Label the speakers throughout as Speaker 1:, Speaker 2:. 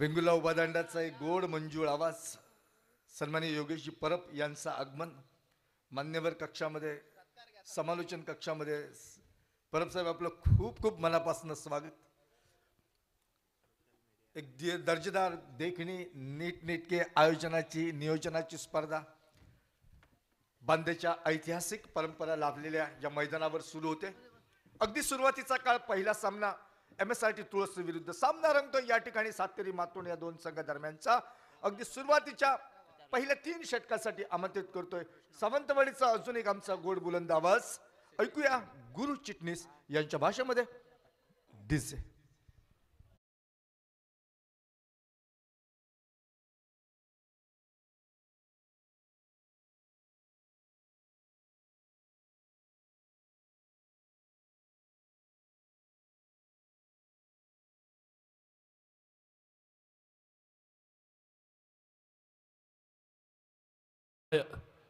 Speaker 1: वेंगुर्ला उपादांडाचा एक गोड मंजूळ आवाज, सन्माननीय योगेशजी परब यांचं आगमन मान्यवर कक्षामध्ये, समालोचन कक्षामध्ये. परब साहेब आपलं खूप खूप मनापासून स्वागत. एक दर्जेदार देखणी, नीटनेटके आयोजनाची नियोजनाची स्पर्धा बांदेच्या ऐतिहासिक परंपरा लाभलेल्या या मैदानावर सुरू होते. अगदी सुरुवातीचा काळ पहिला सामना MSRT तुळस विरुद्ध सामना रंगतो या ठिकाणी सातेरी मातोंड या दोन संघादरम्यानचा. अगदी सुरुवातीच्या पहिल्या 3 षटकासाठी आमंत्रित करतोय सावंतवाडीचा अजून एक आमचा गोड बुलंद आवाज. ऐकूया गुरु चिटणीस यांच्या भाषेमध्ये डीजे.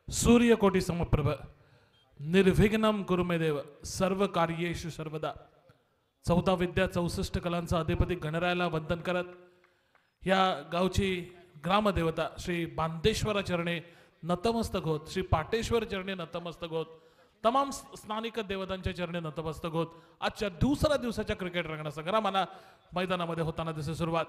Speaker 2: सूर्यकोटी समप्रभ निर्विघ्नं कुरु मे देव सर्व कार्येषु सर्वदा. 14 विद्या 64 कलांचा अधिपती गणरायाला वंदन करत या गावची ग्रामदेवता श्री बांदेश्वरा चरणी नतमस्तक होत, श्री पाटेश्वर चरणी नतमस्तक होत, तमाम स्थानिक देवतांच्या चरणी नतमस्तक होत आजच्या दुसऱ्या दिवसाच्या क्रिकेट रंगणा संग्रामाला मैदानामध्ये होताना दिसे सुरुवात.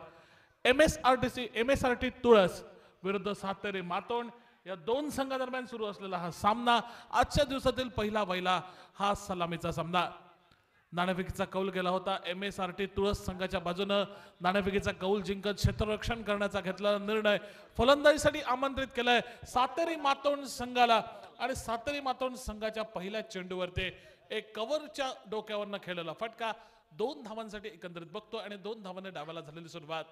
Speaker 2: MSRT तुळस विरुद्ध सातेरी मातोंड या दोन संघादरम्यान सुरू असलेला हा सामना आजच्या दिवसातील पहिला हा सलामीचा सामना. नाणेफेकीचा कौल गेला होता. MSRT तुळस संघाच्या बाजूने नाणेफेकीचा कौल जिंकत क्षेत्ररक्षण करण्याचा घेतला निर्णय फलंदाजीसाठी आमंत्रित केलाय सातेरी मातोंड संघाला. आणि सातेरी मातोंड संघाच्या पहिल्या चेंडूवरती एक कव्हरच्या डोक्यावरनं खेळलेला फटका 2 धावांसाठी एकंदरीत बघतो आणि 2 धावांनी डावाला झालेली सुरुवात.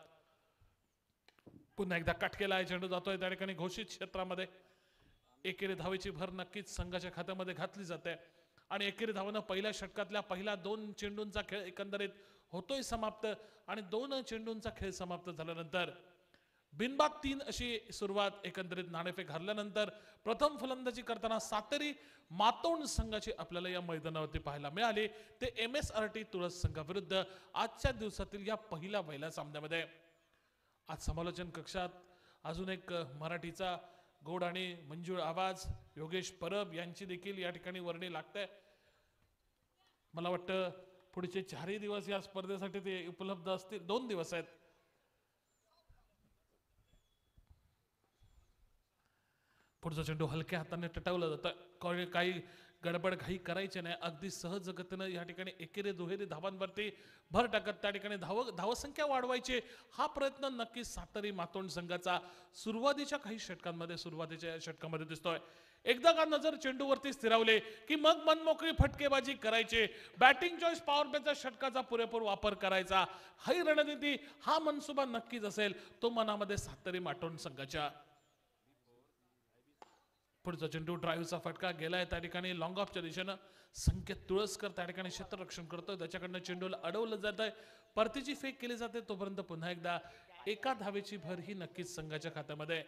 Speaker 2: पुन्हा एकदा कट केलाय, चेंडू जातोय त्या ठिकाणी घोषित क्षेत्रामध्ये. एकेरी धावेची भर नक्कीच संघाच्या खात्यामध्ये घातली जाते आणि एकेरी धावानं पहिल्या षटकातल्या पहिल्या 2 चेंडूंचा खेळ एकंदरीत होतोय समाप्त. आणि 2 चेंडूंचा खेळ समाप्त झाल्यानंतर बिनबाद 3 अशी सुरुवात एकंदरीत नाणेफेक हरल्यानंतर प्रथम फलंदाजी करताना सातेरी मातोंड संघाची आपल्याला या मैदानावरती पाहायला मिळाली. ते MSRT तुळस संघाविरुद्ध आजच्या दिवसातील या पहिल्या सामन्यामध्ये. आज समालोचन कक्षात अजून एक मराठीचा गोड आणि मंजूळ आवाज योगेश परब यांची देखील या ठिकाणी वर्णी लागते. मला वाटतं पुढचे 4 दिवस या स्पर्धेसाठी ते उपलब्ध असतील. 2 दिवस आहेत. पुढचा चेंडू हलक्या हाताने टटावला जातं. काही गडबड घाई करायची नाही. अगदी सहज गतीनं या ठिकाणी एकेरी दुहेरी धावांवरती भर टाकत त्या ठिकाणी धावसंख्या वाढवायची हा प्रयत्न नक्कीच सातेरी मातोंड संघाचा सुरुवातीच्या षटकामध्ये दिसतोय. एकदा का नजर चेंडूवरती स्थिरावले की मग मनमोकळी फटकेबाजी करायची. बॅटिंग चॉईस पॉवर प्लेच्या षटकाचा पुरेपूर वापर करायचा. ही रणनीती हा मनसुबा नक्कीच असेल तो मनामध्ये सातेरी मातोंड संघाच्या. पुढचा चेंडू ड्राईव्हचा फटका गेलाय त्या ठिकाणी लॉंग ऑफच्या दिशेनं. संकेत तुळसकर त्या ठिकाणी क्षेत्ररक्षण करतोय. त्याच्याकडनं चेंडूला अडवलं जात आहे. परतीची फेक केली जाते. तोपर्यंत पुन्हा एकदा एका धावेची भर ही नक्कीच संघाच्या खात्यामध्ये.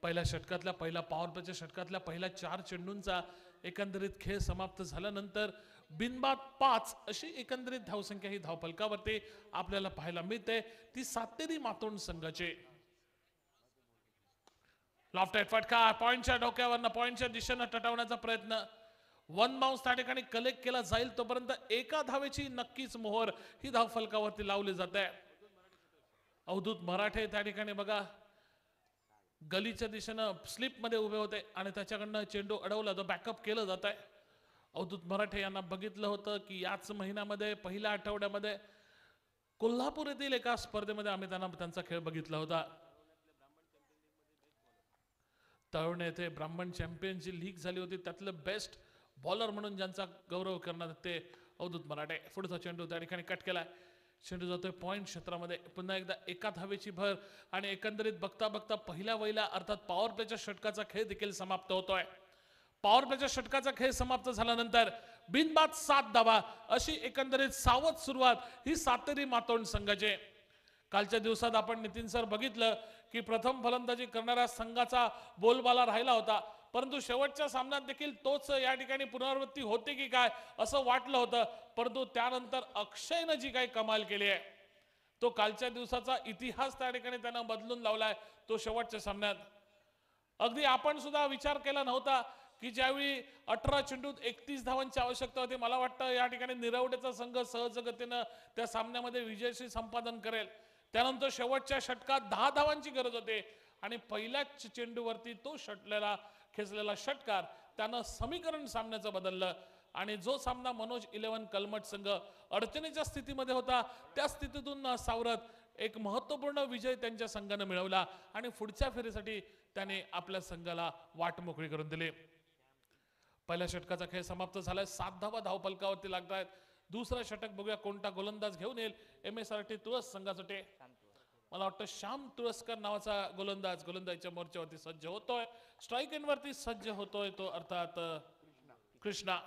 Speaker 2: पहिल्या षटकातल्या पॉवर प्लेच्या षटकातल्या पहिल्या 4 चेंडूंचा एकंदरीत खेळ समाप्त झाल्यानंतर बिनबाद 5 अशी एकंदरीत धावसंख्या ही धावफलकावरती आपल्याला पाहायला मिळते. ती सातेरी मातोंड संघाची. लॉफ्टेड फटका पॉइंटच्या डोक्यावरनं पॉइंटच्या दिशेनं टटावण्याचा प्रयत्न. 1 बाउन्स त्या ठिकाणी कलेक्ट केला जाईल तोपर्यंत एका धावेची नक्कीच मोहर ही धावफलकावरती लावली जाते. अवधूत मराठे त्या ठिकाणी बघा गलीच्या दिशेनं स्लिप मध्ये उभे होते आणि त्याच्याकडनं चेंडू अडवला तो बॅकअप केलं जात आहे. अवधूत मराठे यांना बघितलं होतं की याच महिन्यामध्ये पहिल्या आठवड्यामध्ये कोल्हापूर येथील एका स्पर्धेमध्ये आम्ही त्यांचा खेळ बघितला होता. तळवणे येथे ब्राह्मण चॅम्पियनची लीग झाली होती. त्यातलं बेस्ट बॉलर म्हणून ज्यांचा गौरव करण्यात ते अवधूत मराठे. पुढचा चेंडू त्या ठिकाणी कट केलाय. चेंडू जातोय पॉइंट क्षेत्रामध्ये. पुन्हा एकदा एका धावेची भर आणि एकंदरीत बघता बघता पहिल्या अर्थात पॉवर प्लेच्या षटकाचा खेळ देखील समाप्त होतोय. पॉवर प्लेच्या षटकाचा खेळ समाप्त झाल्यानंतर बिनबाद 7 धावा अशी एकंदरीत सावध सुरुवात ही सातेरी मातोंड संघाची. कालच्या दिवसात आपण नितीन सर बघितलं की प्रथम फलंदाजी करणाऱ्या संघाचा बोलबाला राहिला होता. परंतु शेवटच्या सामन्यात देखील तोच या ठिकाणी पुनरावृत्ती होते की काय असं वाटलं होतं. परंतु त्यानंतर अक्षयनं जी काही कमाल केली आहे तो कालच्या दिवसाचा इतिहास त्या ठिकाणी त्यानं बदलून लावलाय तो शेवटच्या सामन्यात. अगदी आपण सुद्धा विचार केला नव्हता की ज्यावेळी 18 चेंडूत 31 धावांची आवश्यकता होती, मला वाटतं या ठिकाणी निरवडेचा संघ सहजगतीनं त्या सामन्यामध्ये विजयशी संपादन करेल. त्यानंतर शेवटच्या षटकात 10 धावांची गरज होते आणि पहिल्याच चेंडूवरती तो खेचलेला षटकार त्यानं समीकरण सामन्याचं बदललं आणि जो सामना मनोज 11 कलमट संघ अडचणीच्या स्थितीमध्ये होता त्या स्थितीतून सावरत एक महत्त्वपूर्ण विजय त्यांच्या संघानं मिळवला आणि पुढच्या फेरीसाठी त्याने आपल्या संघाला वाट मोकळी करून दिली. पहिल्या षटकाचा खेळ समाप्त झालाय. 7 धावा धावफलकावरती लागतायत. दुसरं षटक बघूया कोणता गोलंदाज घेऊन येईल MSRT तुळस संघासाठी. मला वाटतं श्याम तुळसकर नावाचा गोलंदाजीच्या मोर्चावरती सज्ज होतोय. स्ट्राईक एंडवरती सज्ज होतोय तो अर्थात कृष्णा.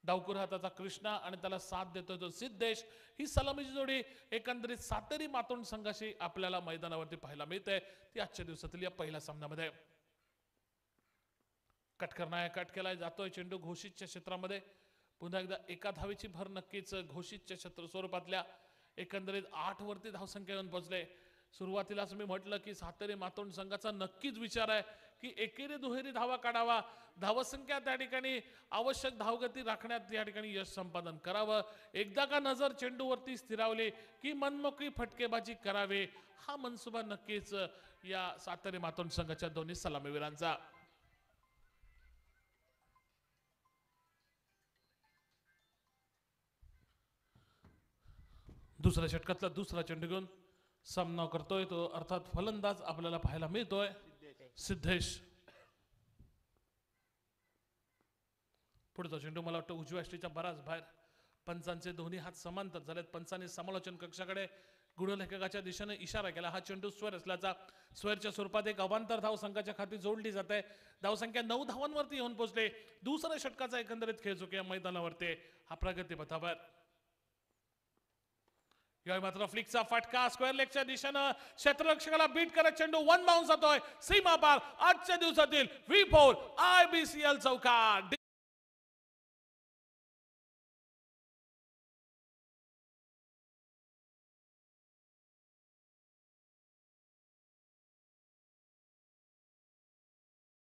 Speaker 2: डावकुर हाताचा कृष्णा आणि त्याला साथ देतोय तो सिद्धेश. ही सलामीची जोडी एकंदरीत सातेरी मातोंड संघाशी आपल्याला मैदानावरती पाहायला मिळते ती आजच्या दिवसातील या पहिल्या सामन्यामध्ये. कट केलाय जातोय चेंडू घोषितच्या क्षेत्रामध्ये. पुन्हा एकदा एका धावेची भर नक्कीच घोषितच्या क्षेत्र स्वरूपातल्या. एकंदरीत 8 वरती धावसंख्या येऊन पोहोचले. सुरुवातीलाच मी म्हटलं की सातेरी मातोंड संघाचा नक्कीच विचार आहे की एकेरी दुहेरी धावा काढावा, धावसंख्या त्या ठिकाणी आवश्यक धावगती राखण्यात या ठिकाणी यश संपादन करावं. एकदा का नजर चेंडूवरती स्थिरावली की मनमोकळी फटकेबाजी करावे, हा मनसुबा नक्कीच या सातेरी मातोंड संघाच्या दोन्ही सलामीवीरांचा. दुसऱ्या षटकातला दुसरा चेंडू घेऊन सामना करतोय तो अर्थात फलंदाज आपल्याला पाहायला मिळतोय सिद्धेश. पुढचा चेंडू मला वाटतं उजव्या अष्टीच्या बराच बाहेर. पंचांचे दोन्ही हात समांतर झालेत. पंचांनी समालोचन कक्षाकडे गुणलेखकाच्या दिशेने इशारा केला. हा चेंडू स्वर असल्याचा स्वेरच्या स्वरूपात एक अवांतर धाव संघाच्या खाती जोडली जाते. धावसंख्या 9 धावांवरती येऊन पोहोचले. दुसऱ्या षटकाचा एकंदरीत खेळ चुके मैदानावरती हा प्रगतीपथावर. यावेळी मात्र फ्लिकचा फटका स्क्वेअर लेगच्या दिशेनं क्षेत्ररक्षकाला बीट करत चेंडू 1 बाउन्स जातोय सीमा पार. आजच्या दिवसातील V4 IBCL चौकार.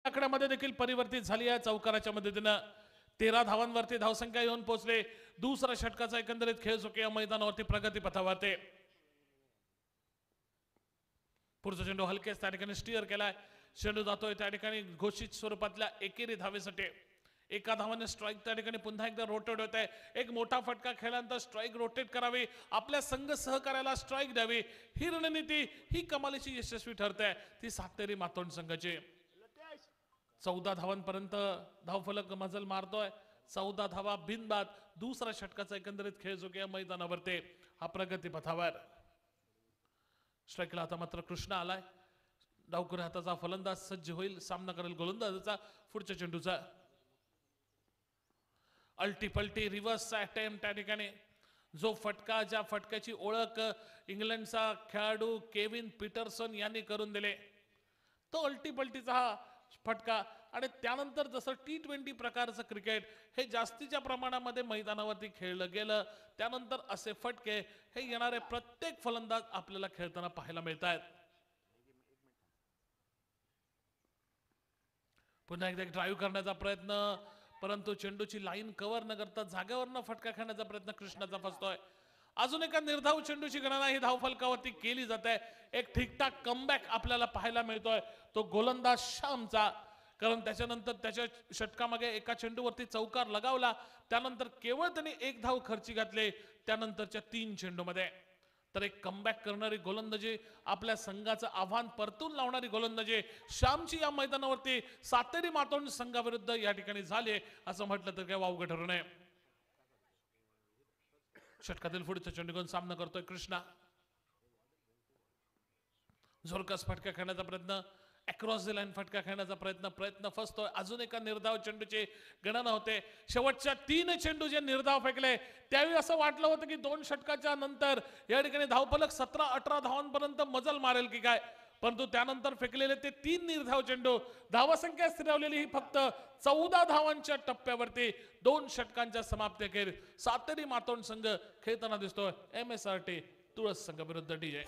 Speaker 2: आकड्यामध्ये देखील परिवर्तित झाली आहे. चौकाराच्या मदतीनं 13 धावांवरती धावसंख्या येऊन पोहोचले. दुसऱ्या षटकाचा एकंदरीत खेळ चुके या मैदानावरती प्रगती पथावरती. पुढचा चेंडू हलकेच त्या ठिकाणी स्टिअर केलाय. चेंडू जातोय त्या ठिकाणी घोषित स्वरूपातल्या एकेरी धावेसाठी. एका धावाने स्ट्राईक त्या ठिकाणी पुन्हा एकदा रोटेट होत आहे. एक मोठा फटका खेळल्यानंतर स्ट्राईक रोटेट करावी, आपल्या संघ सहकार्याला स्ट्राईक द्यावी, ही रणनीती ही कमालीची यशस्वी ठरते ती सातेरी मातोंड संघाची. 14 धावांपर्यंत धावफलक मजल मारतोय. 14 धावा बिनबाद. दुसऱ्या षटकाचा एकंदरीत खेळ जो या मैदानावरती हा प्रगती पथावर. स्ट्राईकला आता मात्र कृष्णा आलाय. डावकुर हाताचा फलंदाज सज्ज होईल. सामना करेल गोलंदाजाचा. पुढच्या चेंडूचा अल्टीपल्टी रिव्हर्स अटेम्प्ट त्या ठिकाणी जो फटका, ज्या फटक्याची ओळख इंग्लंडचा खेळाडू केविन पीटरसन यांनी करून दिले, तो अल्टीपल्टीचा हा फटका. आणि त्यानंतर जसं T20 प्रकारचं क्रिकेट हे जास्तीच्या प्रमाणामध्ये मैदानावरती खेळलं गेलं, त्यानंतर असे फटके हे येणारे प्रत्येक फलंदाज आपल्याला खेळताना पाहायला मिळत आहेत. पुन्हा एकदा ड्राईव्ह करण्याचा प्रयत्न, परंतु चेंडूची लाईन कव्हर न करता जागेवरनं फटका खेळण्याचा प्रयत्न कृष्णाचा फसतोय. अजून एका निर्धाव चेंडूची गणना ही धावफलकावरती केली जाते. एक ठीकठाक कमबॅक आपल्याला पाहायला मिळतोय तो गोलंदाज श्यामचा. कारण त्याच्यानंतर त्याच्या षटकामागे एका चेंडूवरती चौकार लगावला, त्यानंतर केवळ त्यांनी 1 धाव खर्ची घातले त्यानंतरच्या 3 चेंडूमध्ये. तर एक कमबॅक करणारी गोलंदाजी, आपल्या संघाचं आव्हान परतून लावणारी गोलंदाजी श्यामची या मैदानावरती सातेरी मातोंड संघाविरुद्ध या ठिकाणी झाले असं म्हटलं तर काय वावगं ठरू नये. षटकातील पुढचा चेंडू घेऊन सामना करतोय कृष्णा. झोरकस फटका खेळण्याचा प्रयत्न, अक्रॉस द लाईन फटका खेळण्याचा प्रयत्न फसतोय. अजून एका निर्धाव चेंडूची गणना होते. शेवटच्या 3 चेंडू जे निर्धाव फेकले त्यावेळी असं वाटलं होतं की 2 षटकाच्या नंतर या ठिकाणी धावफलक 17-18 धावांपर्यंत मजल मारेल की काय, परंतु त्यानंतर फेकलेले ते 3 निर्धाव चेंडू, धावसंख्या स्थिरावलेली ही फक्त 14 धावांच्या टप्प्यावरती 2 षटकांच्या समाप्तीअखेर सातेरी मातोंड संघ खेळताना दिसतोय. MSRT तुळस संघ विरुद्ध डीजे.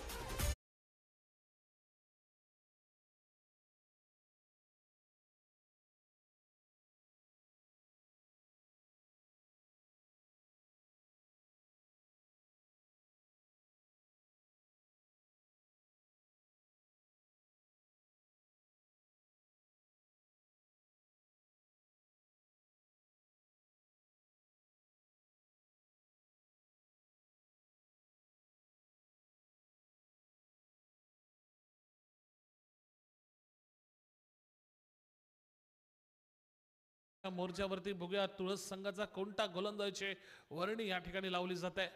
Speaker 2: मोर्चावरती बघूया तुळस संघाचा कोणता गोलंदाजीची वर्णी या ठिकाणी लावली जाते.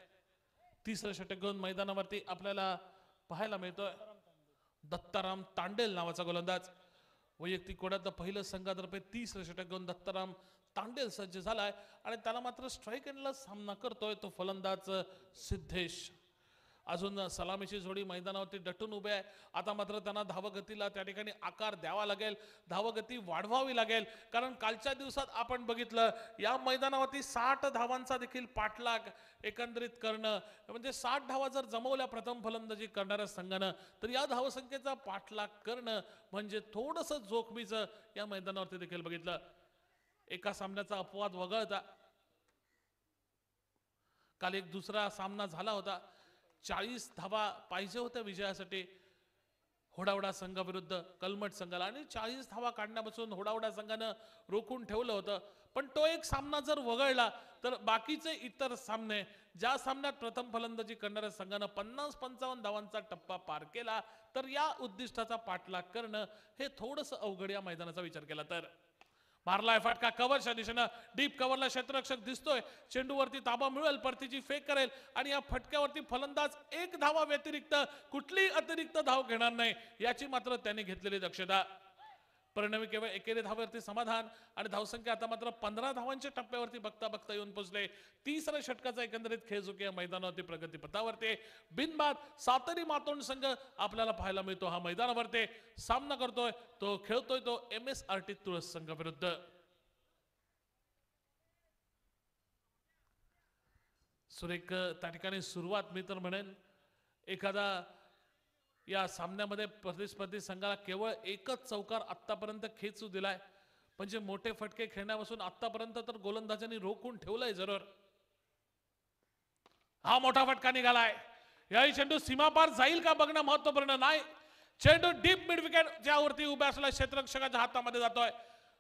Speaker 2: तिसरं षटक घेऊन मैदानावरती आपल्याला पाहायला मिळतोय दत्ताराम तांडेल नावाचा गोलंदाज. वैयक्तिक कोड्यात पहिलं संघातर्फे तिसरं षटक घेऊन दत्ताराम तांडेल सज्ज झालाय आणि त्याला मात्र स्ट्राईक एंडला सामना करतोय तो फलंदाज सिद्धेश. अजून सलामीची जोडी मैदानावरती डटून उभे आहे. आता मात्र त्यांना धावगतीला त्या ठिकाणी आकार द्यावा लागेल, धावगती वाढवावी लागेल, कारण कालच्या दिवसात आपण बघितलं या मैदानावरती 60 धावांचा देखील पाठलाग एकंदरीत करणं, म्हणजे 60 धावा जर जमवल्या प्रथम फलंदाजी करणाऱ्या संघानं तर या धावसंख्येचा पाठलाग करणं म्हणजे थोडंसं जोखमीचं या मैदानावरती देखील बघितलं. एका सामन्याचा अपवाद वगळता काल एक दुसरा सामना झाला होता. 40 धावा पाहिजे होत्या विजयासाठी होडावडा संघाविरुद्ध कलमट संघाला आणि 40 धावा काढण्यापासून होडावडा संघानं रोखून ठेवलं होतं. पण तो एक सामना जर वगळला तर बाकीचे इतर सामने ज्या सामन्यात प्रथम फलंदाजी करणाऱ्या संघानं 50-55 धावांचा टप्पा पार केला तर या उद्दिष्टाचा पाठलाग करणं हे थोडंसं अवघड या मैदानाचा विचार केला तर. मारलाय फटका कव्हरच्या दिशेनं, डीप कव्हरला क्षेत्ररक्षक दिसतोय, चेंडूवरती ताबा मिळेल, परतीची फेक करेल आणि या फटक्यावरती फलंदाज एक धावा व्यतिरिक्त कुठलीही अतिरिक्त धाव घेणार नाही याची मात्र त्याने घेतलेली दक्षता. परिणामी केवळ एकेरी धावेवरती समाधान आणि धावसंख्या आता मात्र 15 धावांच्या टप्प्यावरती बघता बघता येऊन पोहोचले. तिसऱ्या षटकाचा एकंदरीत खेळ जो की या मैदानावरती प्रगतीपथावरती बिनबाद सातेरी मातोंड संघ आपल्याला पाहायला मिळतो. हा मैदानावरती सामना करतोय, तो खेळतोय तो MSRT तुळस संघ विरुद्ध. सुरेख त्या ठिकाणी सुरुवात मी तर म्हणेन एखादा या सामन्यामध्ये प्रतिस्पर्धी संघाला केवळ एकच चौकार आतापर्यंत खेचू दिलाय, म्हणजे मोठे फटके खेळण्यापासून आतापर्यंत तर गोलंदाजांनी रोखून ठेवलंय जरूर. हा मोठा फटका निघालाय, याही चेंडू सीमापार जाईल का बघणं महत्वपूर्ण नाही. चेंडू डीप मिड विकेट ज्यावरती उभ्या असलेल्या क्षेत्ररक्षकाच्या हातामध्ये जातोय.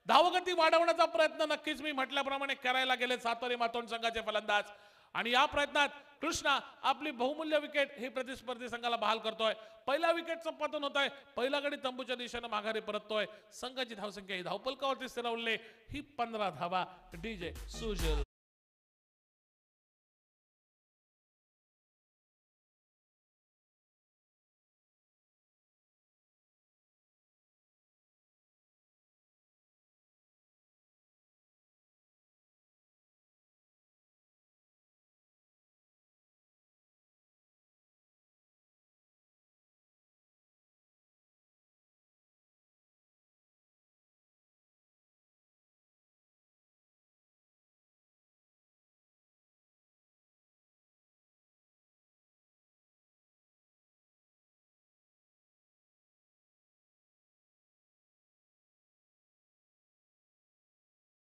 Speaker 2: धावगती वाढवण्याचा प्रयत्न नक्कीच मी म्हटल्याप्रमाणे करायला गेले सातेरी मातोंड संघाचे फलंदाज आणि या प्रयत्नात कृष्णा आपली बहुमूल्य विकेट ही प्रतिस्पर्धी संघाला बहाल करतोय. पहिल्या विकेटचं पतन होत आहे, पहिला गडी तंबूच्या दिशेने माघारी परततोय. संघाची धावसंख्या ही धावपलकावरती स्थिरावली ही 15 धावा. डीजे सुजल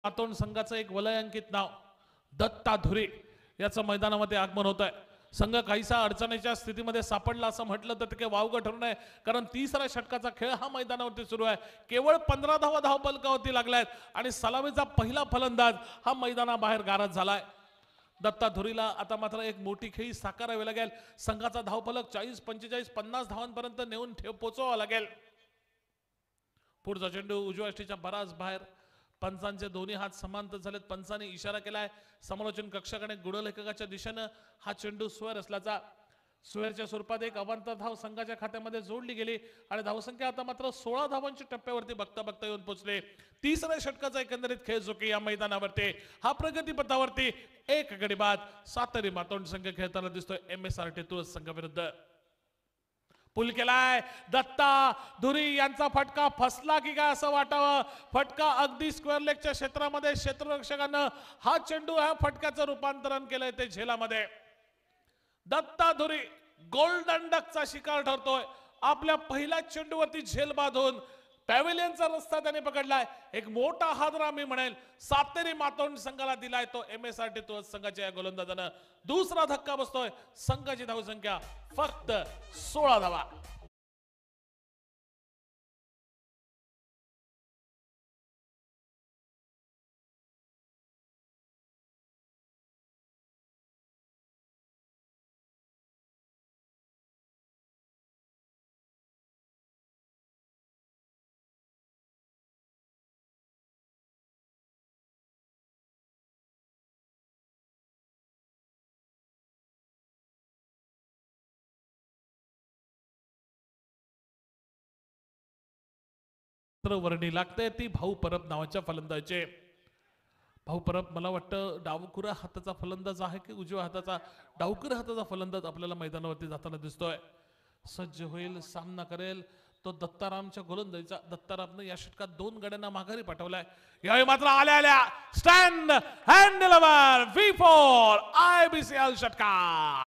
Speaker 2: मातोंड संघाचं एक वलयांकित नाव दत्ता धुरे याचं मैदानामध्ये आगमन होत आहे. संघ काहीसा अडचणीच्या स्थितीमध्ये सापडला असं म्हटलं तर ते वावगं ठरू नये, कारण तिसऱ्या षटकाचा खेळ हा मैदानावरती सुरू आहे. केवळ 15 धावा धावपलकावरती लागल्यात आणि सलामीचा पहिला फलंदाज हा मैदानाबाहेर गारद झालाय. दत्ता धुरीला आता मात्र एक मोठी खेळी साकारावी लागेल. संघाचा धावफलक 40, 45, 50 धावांपर्यंत नेऊन पोहोचवावा लागेल. पुढचा चेंडू उजव्या यष्टीच्या बराच बाहेर. पंचांचे दोन्ही हात समांतर झालेत. पंचांनी इशारा केलाय समालोचन कक्षाकडे. गुणलेखकाच्या दिशेनं हा चेंडू स्वेअर असल्याचा. स्वेअरच्या स्वरूपात एक अवांतर धाव संघाच्या खात्यामध्ये जोडली गेली आणि धावसंख्या आता मात्र 16 धावांच्या टप्प्यावरती बघता बघता येऊन पोहोचले. तिसऱ्या षटकाचा एकंदरीत खेळ जो की या मैदानावरती हा प्रगतीपथावरती एक गडी बाद सातेरी मातोंड संघ खेळताना दिसतोय MSRT तुळस संघ विरुद्ध. पुल केलाय दत्ता धुरी यांचा फटका फसला की काय असं वाटावं. फटका अगदी स्क्वेअर लेगच्या क्षेत्रामध्ये क्षेत्ररक्षकानं हा चेंडू ह्या फटक्याचं रूपांतरण केलंय ते झेलामध्ये. दत्ता धुरी गोल्डन डकचा शिकार ठरतोय. आपल्या पहिल्या चेंडूवरती झेल बांधून पॅव्हिलियनचा रस्ता त्याने पकडलाय. एक मोठा हादरा मी म्हणेल सातेरी मातोंड संघाला दिलाय तो MSRT तुळस संघाच्या या गोलंदाजानं. दुसरा धक्का बसतोय. संघाची धावसंख्या फक्त 16 धावा. वर्णी लागते ती भाऊ परब नावाच्या फलंदाजाचे. भाऊ परब मला वाटतं डावकुरा हाताचा फलंदाज आहे की उजव्या हाताचा, डावकुरा हाताचा फलंदाज आपल्याला मैदानावरती जाताना दिसतोय. सज्ज होईल, सामना करेल तो दत्तारामच्या गोलंदाजीचा. दत्तारामनं या षटकात 2 गड्यांना माघारी पाठवलाय. यावेळी मात्र आल्या आल्या स्टँड हँडलवर V4 IBCL षटकार.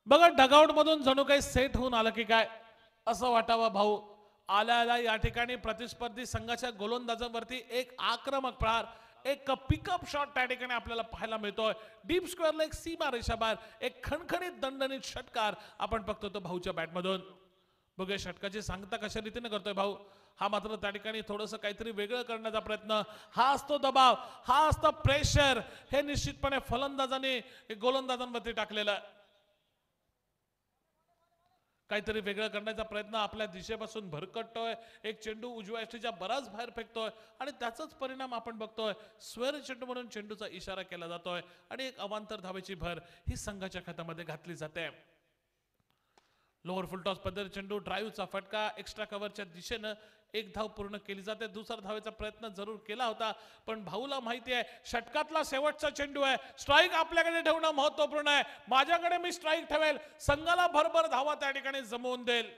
Speaker 2: बघा डगआउट मधून जणू काही सेट होऊन आलं की काय असं वाटावं. भाऊ आल्या आल्या या ठिकाणी प्रतिस्पर्धी संघाच्या गोलंदाजांवरती एक आक्रमक प्रहार, एक पिकअप शॉट त्या ठिकाणी आपल्याला पाहायला मिळतोय. डीप स्क्वेअरला एक सीमा रेषा बाहेर एक खणखणीत दणदणीत षटकार आपण बघतो तो भाऊच्या बॅटमधून. बघूया षटकाची सांगता कशा रीतीने करतोय भाऊ. हा मात्र त्या ठिकाणी थोडंसं काहीतरी वेगळं करण्याचा प्रयत्न, हा असतो दबाव, हा असतो प्रेशर, हे निश्चितपणे फलंदाजाने गोलंदाजांवरती टाकलेलं. काहीतरी वेगळं करण्याचा प्रयत्न आपल्या दिशेपासून भरकटतोय. एक चेंडू उजव्या यष्टीच्या बराच बाहेर फेकतोय आणि त्याचाच परिणाम आपण बघतोय. स्वेर चेंडू म्हणून चेंडूचा इशारा केला जातोय आणि एक अवांतर धावेची भर ही संघाच्या खात्यामध्ये घातली जाते. लोअर फुलटॉस पद्धती चेंडू, ड्राईव्हचा फटका, एक्स्ट्रा कव्हरच्या दिशेनं एक धाव पूर्ण केली जाते. दुसरा धावेचा प्रयत्न जरूर केला होता पण भाऊला माहिती आहे षटकातला शेवटचा चेंडू आहे. स्ट्राईक आपल्याकडे ठेवणं महत्वपूर्ण आहे. माझ्याकडे मी स्ट्राईक ठेवेल, संघाला भरभर धावा त्या ठिकाणी जमवून देईल.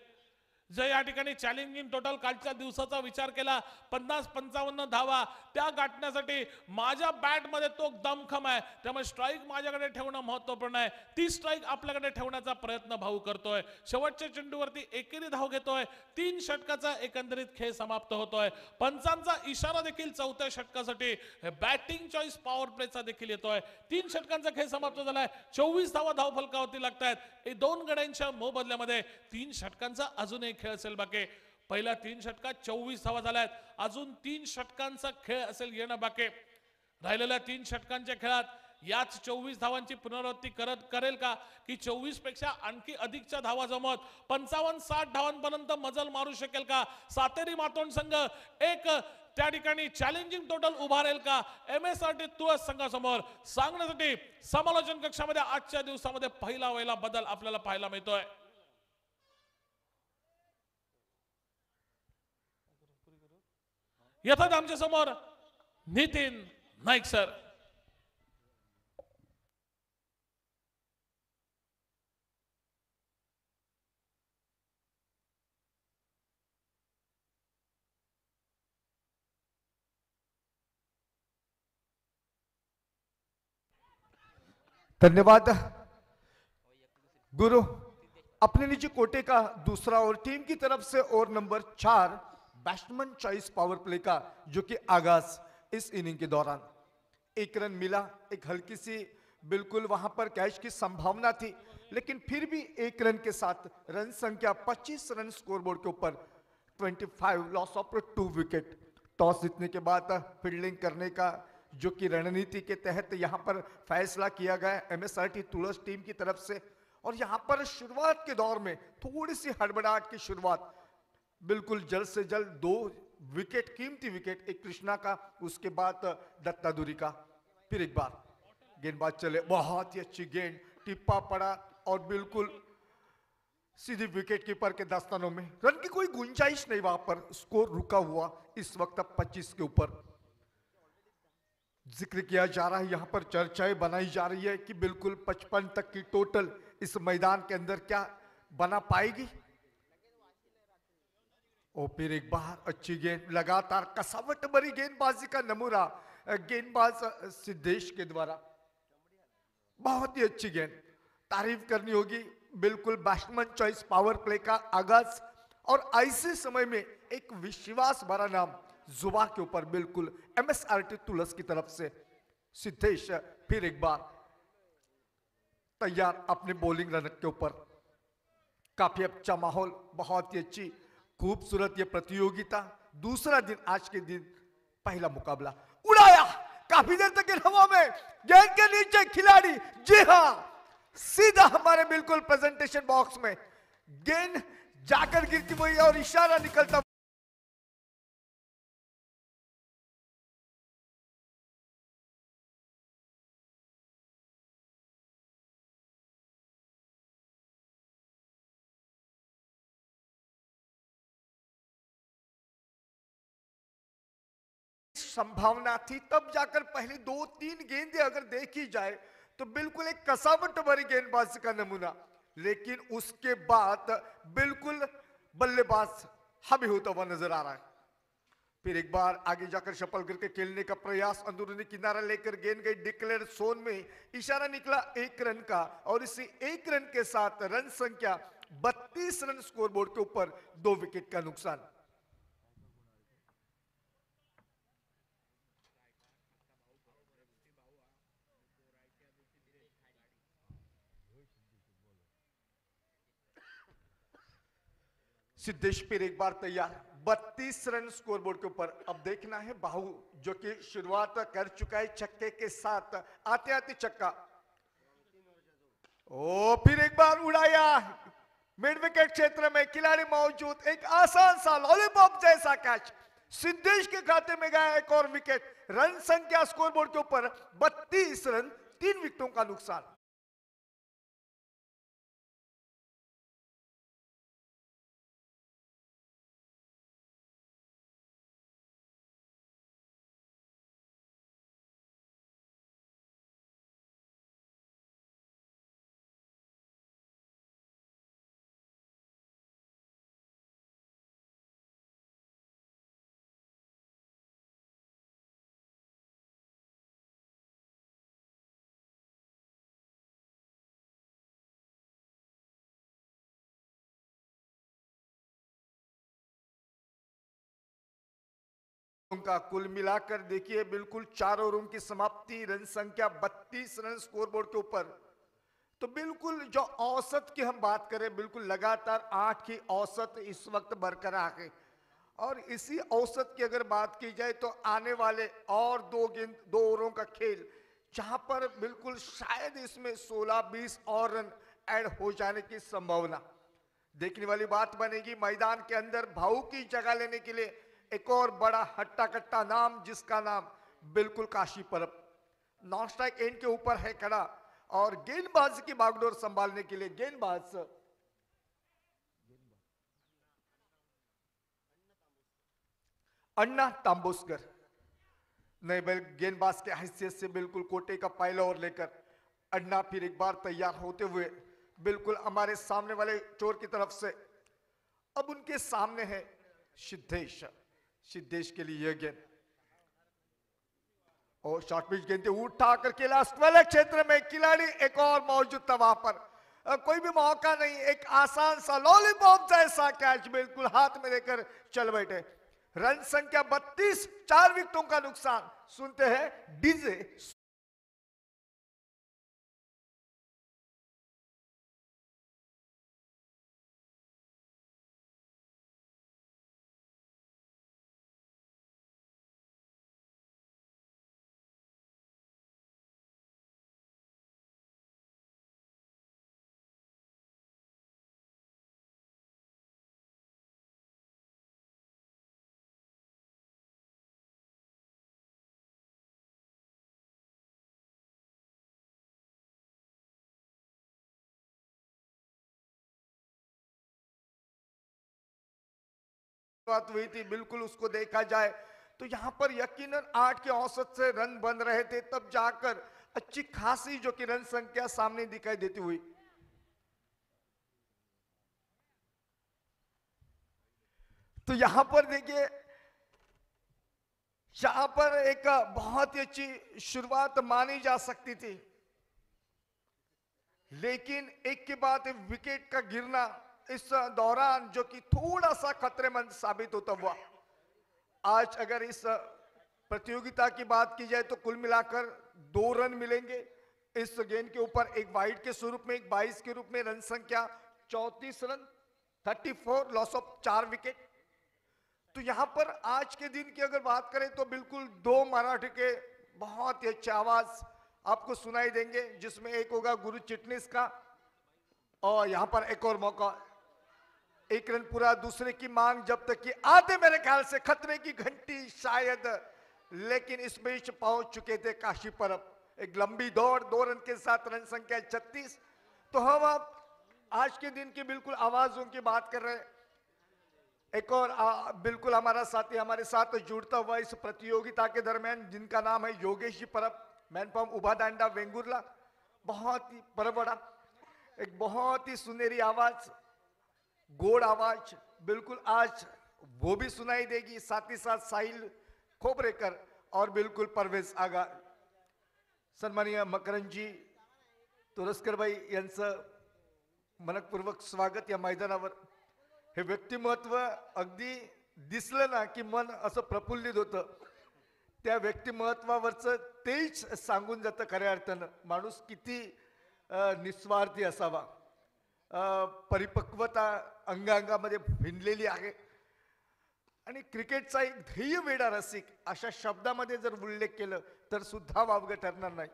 Speaker 2: जर या ठिकाणी चॅलेंजिंग टोटल कालच्या दिवसाचा विचार केला 50-55 धावा त्या गाठण्यासाठी माझ्या बॅटमध्ये तो दमखम आहे. त्यामुळे स्ट्राईक माझ्याकडे ठेवणं महत्वपूर्ण आहे. ती स्ट्राईक आपल्याकडे ठेवण्याचा प्रयत्न भाऊ करतोय. शेवटच्या चेंडूवरती एकेरी धाव घेतोय. 3 षटकाचा एकंदरीत खेळ समाप्त होतोय. पंचांचा इशारा देखील चौथ्या षटकासाठी बॅटिंग चॉईस पॉवर प्लेचा देखील येतोय. 3 षटकांचा खेळ समाप्त झालाय. 24 धावा धावफलकावरती लागतायत. 2 गड्यांच्या मोबदल्यामध्ये 3 षटकांचा अजून एक खेळ असेल बाकी. पहिल्या 3 षटकात 24 धावा झाल्यात. अजून 3 षटकांचा खेळ असेल येणं बाकी. राहिलेल्या 3 षटकांच्या खेळात याच 24 धावांची पुनरावृत्ती करेल का की 24 पेक्षा आणखी अधिकच्या धावा जमवत 55-60 धावांपर्यंत मजल मारू शकेल का? सातेरी मातोंड संघ एक त्या ठिकाणी चॅलेंजिंग टोटल उभारेल का? MSRT तुळस संघासमोर सांगण्यासाठी समालोचन कक्षामध्ये आजच्या दिवसामध्ये पहिला वहिला बदल आपल्याला पाहायला मिळतोय. येतात आमच्या समोर नितीन नाईक सर.
Speaker 1: धन्यवाद गुरु. अपने निजी कोटे का दूसरा और टीम की तरफ से over number 4 batsman choice power play का जो कि आगाज इस इनिंग के दौरान 1 रन मिला. एक हल्की सी बिल्कुल वहां पर कैच की संभावना थी लेकिन फिर भी 1 रन के साथ रन संख्या 25 रन स्कोरबोर्ड के ऊपर 25 लॉस ऑफ 2 विकेट. टॉस जीतने के बाद फील्डिंग करने का जो कि रणनीति के तहत यहां पर फैसला किया गया MSRT तुळस टीम की तरफ से. और यहां पर शुरुआत के दौर में थोड़ी सी हड़बड़ाहट की शुरुआत बिल्कुल जल्द से जल्द 2 विकेट, कीमती विकेट, एक कृष्णा का, उसके बाद दत्तादुरी का। फिर एक बार गेंदबाज चले, बहुत ही अच्छी गेंद, टिप्पा पड़ा और बिल्कुल सीधी विकेट कीपर के दस्तानों में। रन की कोई गुंजाइश नहीं वहां पर, स्कोर रुका हुआ इस वक्त 25 के ऊपर। जिक्र किया जा रहा है यहाँ पर, चर्चाएं बनाई जा रही है कि बिल्कुल 55 तक की टोटल इस मैदान के अंदर क्या बना पाएगी। और फिर एक बार अच्छी गेंद, लगातार कसावट भरी गेंदबाजी का नमूना गेंदबाज सिद्धेश के द्वारा। बहुत ही अच्छी गेंद, तारीफ करनी होगी। बिल्कुल बैट्समैन चॉइस पावर प्ले का आगाज, और ऐसे समय में एक विश्वास भरा नाम जुबा के ऊपर, बिल्कुल MSRT तुलस की तरफ से सिद्धेश फिर एक बार तैयार अपने बॉलिंग रन के ऊपर। काफी अच्छा माहौल, बहुत ही अच्छी खूबसूरत ये प्रतियोगिता। दूसरा दिन, आज के दिन पहला मुकाबला। उड़ाया काफी देर तक हवा में, गेंद के नीचे खिलाड़ी, जी हां, सीधा हमारे बिल्कुल प्रेजेंटेशन बॉक्स में गेंद जाकर गिरती हुई और इशारा निकलता। संभावना थी, तब जाकर पहले 2-3 गेंदें अगर देखी जाए तो बिल्कुल एक कसावट भरी गेंदबाजी का नमूना, लेकिन उसके बाद बिल्कुल बल्लेबाज हावी होता हुआ नजर आ रहा है। फिर एक बार आगे जाकर शपल करके खेलने का प्रयास, अंदरूनी किनारा लेकर गेंद गई डिक्लेयर जोन में, इशारा निकला 1 रन का, और इसी 1 रन के साथ रन संख्या 32 रन स्कोरबोर्ड के ऊपर, 2 विकेट का नुकसान। सिद्धेश फिर एक बार तैयार, 32 रन स्कोरबोर्ड के ऊपर। अब देखना है बाहु, जो कि शुरुआत कर चुका है छक्के के साथ, आते आते छक्का। ओ फिर एक बार उड़ाया, मिड विकेट क्षेत्र में खिलाड़ी मौजूद, एक आसान सा लॉलीपॉप जैसा कैच, सिद्धेश के खाते में गया एक और विकेट। रन संख्या स्कोरबोर्ड के ऊपर 32 रन, 3 विकेटों का नुकसान। का कुल मिलाकर देखिए, बिल्कुल 4 ओवरों की समाप्ति, रन संख्या 32 रन स्कोरबोर्ड के ऊपर। तो बिल्कुल जो औसत की हम बात करें, बिल्कुल लगातार 8 की औसत इस वक्त बरकरार है। और इसी औसत की अगर बात की जाए तो आने वाले और 2 ओवरों का खेल, जहां पर बिल्कुल शायद इसमें 16-20 और रन ऐड हो जाने की संभावना। देखने वाली बात बनेगी मैदान के अंदर भाऊ की जगह लेने के लिए एक और बड़ा हट्टा कट्टा नाम, जिसका नाम बिल्कुल Kashi Parab. Non strike end के ऊपर है खड़ा, और गेंदबाज की बागडोर संभालने के लिए गेंदबाज अन्ना तांबोस्कर, नए गेंदबाज के हैसियत से बिल्कुल कोटे का पहला ओवर लेकर अन्ना फिर एक बार तैयार होते हुए बिल्कुल हमारे सामने वाले चोर की तरफ से। अब उनके सामने है सिद्धेश, सिद्धेश के लिए यह गेंद, और शॉर्ट पिच गेंद उठा करके लास्ट वाले क्षेत्र में खिलाड़ी एक और मौजूद था वहां पर। कोई भी मौका नहीं, एक आसान सा लॉलीपॉप जैसा कैच बिल्कुल हाथ में लेकर चल बैठे। रन संख्या 32, 4 विकेटों का नुकसान। सुनते हैं डीजे। बात हुई थी, बिल्कुल उसको देखा जाए तो यहां पर यकीनन 8 के औसत से रन बन रहे थे, तब जाकर अच्छी खासी जो कि रन संख्या सामने दिखाई देती हुई। तो यहां पर देखिए, यहां पर एक बहुत ही अच्छी शुरुआत मानी जा सकती थी, लेकिन एक के बाद एक विकेट का गिरना इस दौरान जो कि थोड़ा सा खतरेमंद साबित होता हुआ। आज अगर इस प्रतियोगिता की बात की जाए तो कुल मिलाकर 2 रन मिलेंगे इस गेंद के ऊपर, एक वाइड के स्वरूप में, एक 22 के रूप में। रन संख्या 34 रन, 34, लॉस ऑफ 4 विकेट। तो यहां पर आज के दिन की अगर बात करें तो बिल्कुल 2 मराठी के बहुत ही अच्छे आवाज आपको सुनाई देंगे, जिसमें एक होगा गुरु चिटनीस का, और यहां पर एक और मौका, 1 रन पूरा, दूसरे की मांग जब तक कि आधे, मेरे ख्याल से खतरे की घंटी शायद, लेकिन इस बीच पहुंच चुके थे काशी परब। एक लंबी दौड़, 2 रन के साथ रन संख्या 36। तो हम अब आज के दिन की बिल्कुल आवाजों की बात कर रहे हैं। एक और बिल्कुल हमारा साथी हमारे साथ जुड़ता हुआ इस प्रतियोगिता के दरमियान, जिनका नाम है योगेश जी परब, मैन फ्रॉम उभा दांडा वेंगुर्ला। बहुत ही परबड़ा, एक बहुत ही सुनहरी आवाज, गोड़ आवाज, बिल्कुल आज वो भी सुनाई देगी। साथ ही साथ साहिल खोबरेकर और बिल्कुल परवेज आगा। सन्माननीय मकरंजी तुरस्कर भाई यांचं मनपूर्वक स्वागत या मैदानावर। हे व्यक्तिमत्व अगदी दिसलं ना की मन असं प्रफुल्लित होतं, त्या व्यक्तिमत्वावरचं तेच सांगून जातं खऱ्या अर्थानं माणूस किती निस्वार्थी असावा। परिपक्वता अंगांगामध्ये भिनलेली आहे, आणि क्रिकेटचा एक ध्येय वेडा रसिक अशा शब्दामध्ये जर उल्लेख केलं तर सुद्धा वावगं ठरणार नाही।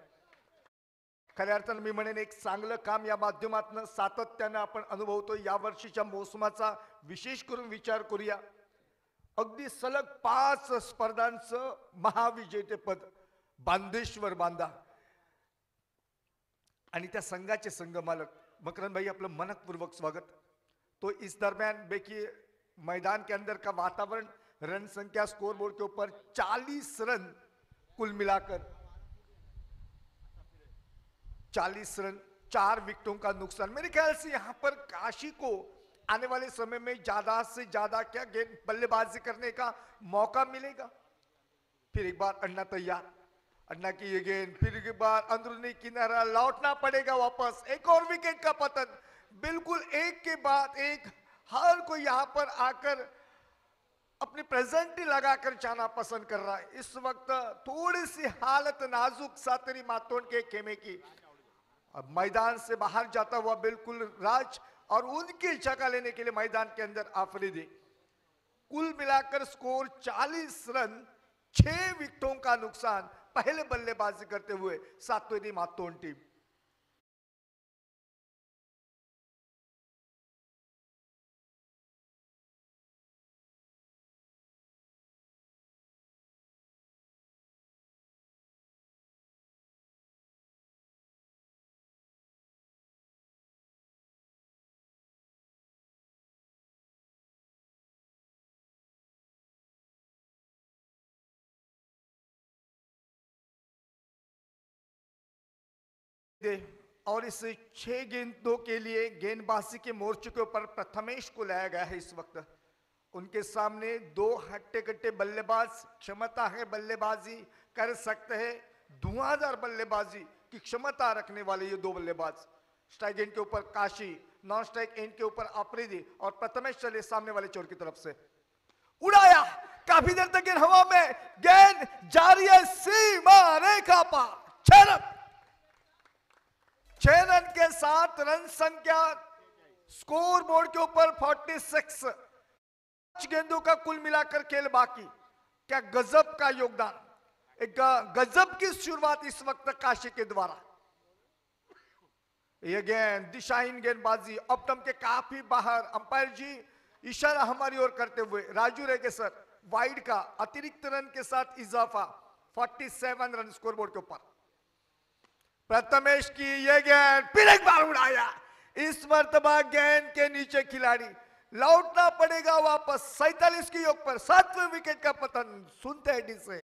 Speaker 1: खऱ्या अर्थानं मी म्हणेन एक चांगलं काम या माध्यमातून सातत्यानं आपण अनुभवतो। या वर्षीच्या मोसमाचा विशेष करून विचार करूया। अगदी सलग 5 स्पर्धांचं महाविजेतेपद बांदेश्वर बांधा, आणि त्या संघाचे संघमालक मकरंद भाई, आपलं मनपूर्वक स्वागत। तो इस दरमियान देखिए मैदान के अंदर का वातावरण, रन संख्या स्कोर बोर्ड के ऊपर 40 रन कुल मिलाकर, 40 रन, 4 विकेटों का नुकसान। मेरे ख्याल से यहां पर काशी को आने वाले समय में ज्यादा से ज्यादा क्या गेंद बल्लेबाजी करने का मौका मिलेगा। फिर एक बार अन्ना तैयार, अन्ना की ये गेंद, फिर एक बार अंदरूनी किनारा, लौटना पड़ेगा वापस, एक और विकेट का पतन। बिल्कुल एक के बाद एक हर कोई यहां पर आकर अपनी प्रेजेंटी लगाकर जाना पसंद कर रहा है। इस वक्त थोड़ी सी हालत नाजुक सातेरी मातोंड के खेमे की। अब मैदान से बाहर जाता हुआ बिल्कुल राज और उनकी जगह लेने के लिए मैदान के अंदर आफरीदी। कुल मिलाकर स्कोर 40 रन, 6 विकेटों का नुकसान। पहले बल्लेबाजी करते हुए सातवेदी मातोंड टीम। और इस 6 गेंदों के लिए गेंदबाजी के मोर्चे के ऊपर प्रथमेश को लाया गया है। इस वक्त उनके सामने 2 हट्टे कट्टे बल्लेबाज, क्षमता है बल्लेबाजी कर सकते हैं, धुआंधार बल्लेबाजी की क्षमता रखने वाले ये 2 बल्लेबाज। स्ट्राइक एंड के ऊपर काशी, नॉन स्ट्राइक एंड के ऊपर अफरीदी, और प्रथमेश चले सामने वाले चोर की तरफ से। उड़ाया, काफी देर तक गेंद हवा में, गेंद जारी है सीमा रेखा पार। 6 रन के साथ रन संख्या स्कोर बोर्ड के ऊपर 46। गेंदों का कुल मिलाकर खेल बाकी। क्या गजब का योगदान, एक गजब की शुरुआत इस वक्त काशी के द्वारा। ये गेंद दिशाहीन गेंदबाजी, अपटम के काफी बाहर। अंपायर जी इशारा हमारी ओर करते हुए, राजू रेगे सर, वाइड का अतिरिक्त रन के साथ इजाफा, 47 रन स्कोर बोर्ड के ऊपर। प्रथमेश की ये गेंद फिर एक बार उड़ाया, इस मर्तबा गेंद के नीचे खिलाड़ी, लौटना पड़ेगा वापस 47 की योग पर 7वें विकेट का पतन। सुनते हैं डी से।